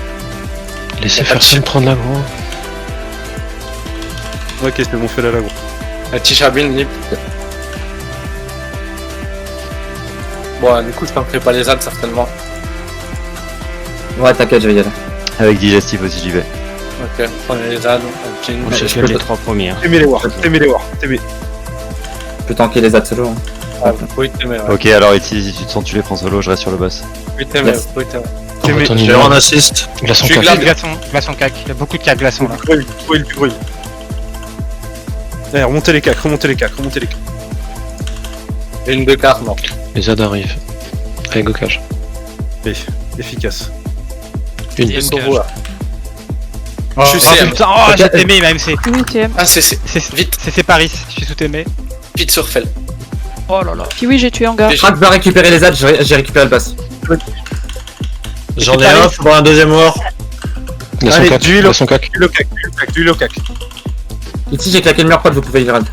Laissez Fersen prendre l'agro. Ok, c'est bon, fait là gros. Tishabin, lip. Bon, du coup, je tankerai pas les ânes certainement. Ouais, t'inquiète, je vais y aller. Avec digestif aussi, j'y vais. Ok, prenez les ânes. On se fait les 3 premiers. T'aimez les wars, t'aimez les wars, t'aimez. Je peux tanker les ads solo. Hein. Ah, vous pouvez t'aimer, ouais. Ok, alors Eti, si tu te sens tuer, prends solo, je reste sur le boss. Vous pouvez t'aimer, Yes. vous pouvez t'aimer. Attends, J'ai un assist. Glaçon Je suis cac. glad. Glaçon cac. Il y a beaucoup de cac glaçons là. Du bruit. Allez, remontez les cacs. Une de quart, non. Les ZAD arrivent. Allez, go cage. Efficace. Une. Une pour vous, là. Oh, Je suis CM. putain, oh, j'ai TM ma MC. 8ème. Ah, c'est vite, C'est Paris, je suis sous TM. vite sur Fel. Oh là là. Puis oui, j'ai tué Hangar. Crack va récupérer les ZAD, j'ai récupéré le pass. J'en ai un, faut voir un deuxième mort. Glaçon Allez, cac. du Glaçon cac. Du low cac. Ici, j'ai claqué le mur prod, vous pouvez Herald.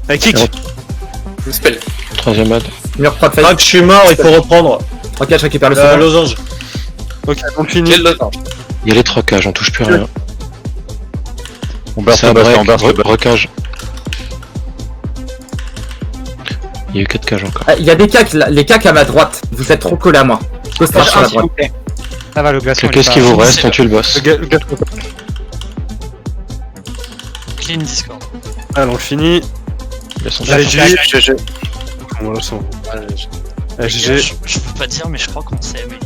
Allez, kick. Le spell. Troisième ad. Mur prod face. Crack, je suis mort, il faut reprendre. Ok, je récupère le second. Losange. Ok, on finit. Quel losange? Il y a les trocages, on touche plus rien. On burst C'est le un boss, break, on burst le boss. recage. Il y a eu 4 cages encore. Ah, il y a des cacs, là, les cacs à ma droite. Vous êtes trop collés à moi. Costard sur la droite. Ça va, le glaçon. Qu'est-ce qui vous reste? On tue le boss. Clean Discord. Allez, on finit. Glaçon Allez, cac. GG. Voilà, c'est bon. Allez, GG. Je peux pas dire, mais je crois qu'on s'est aimé.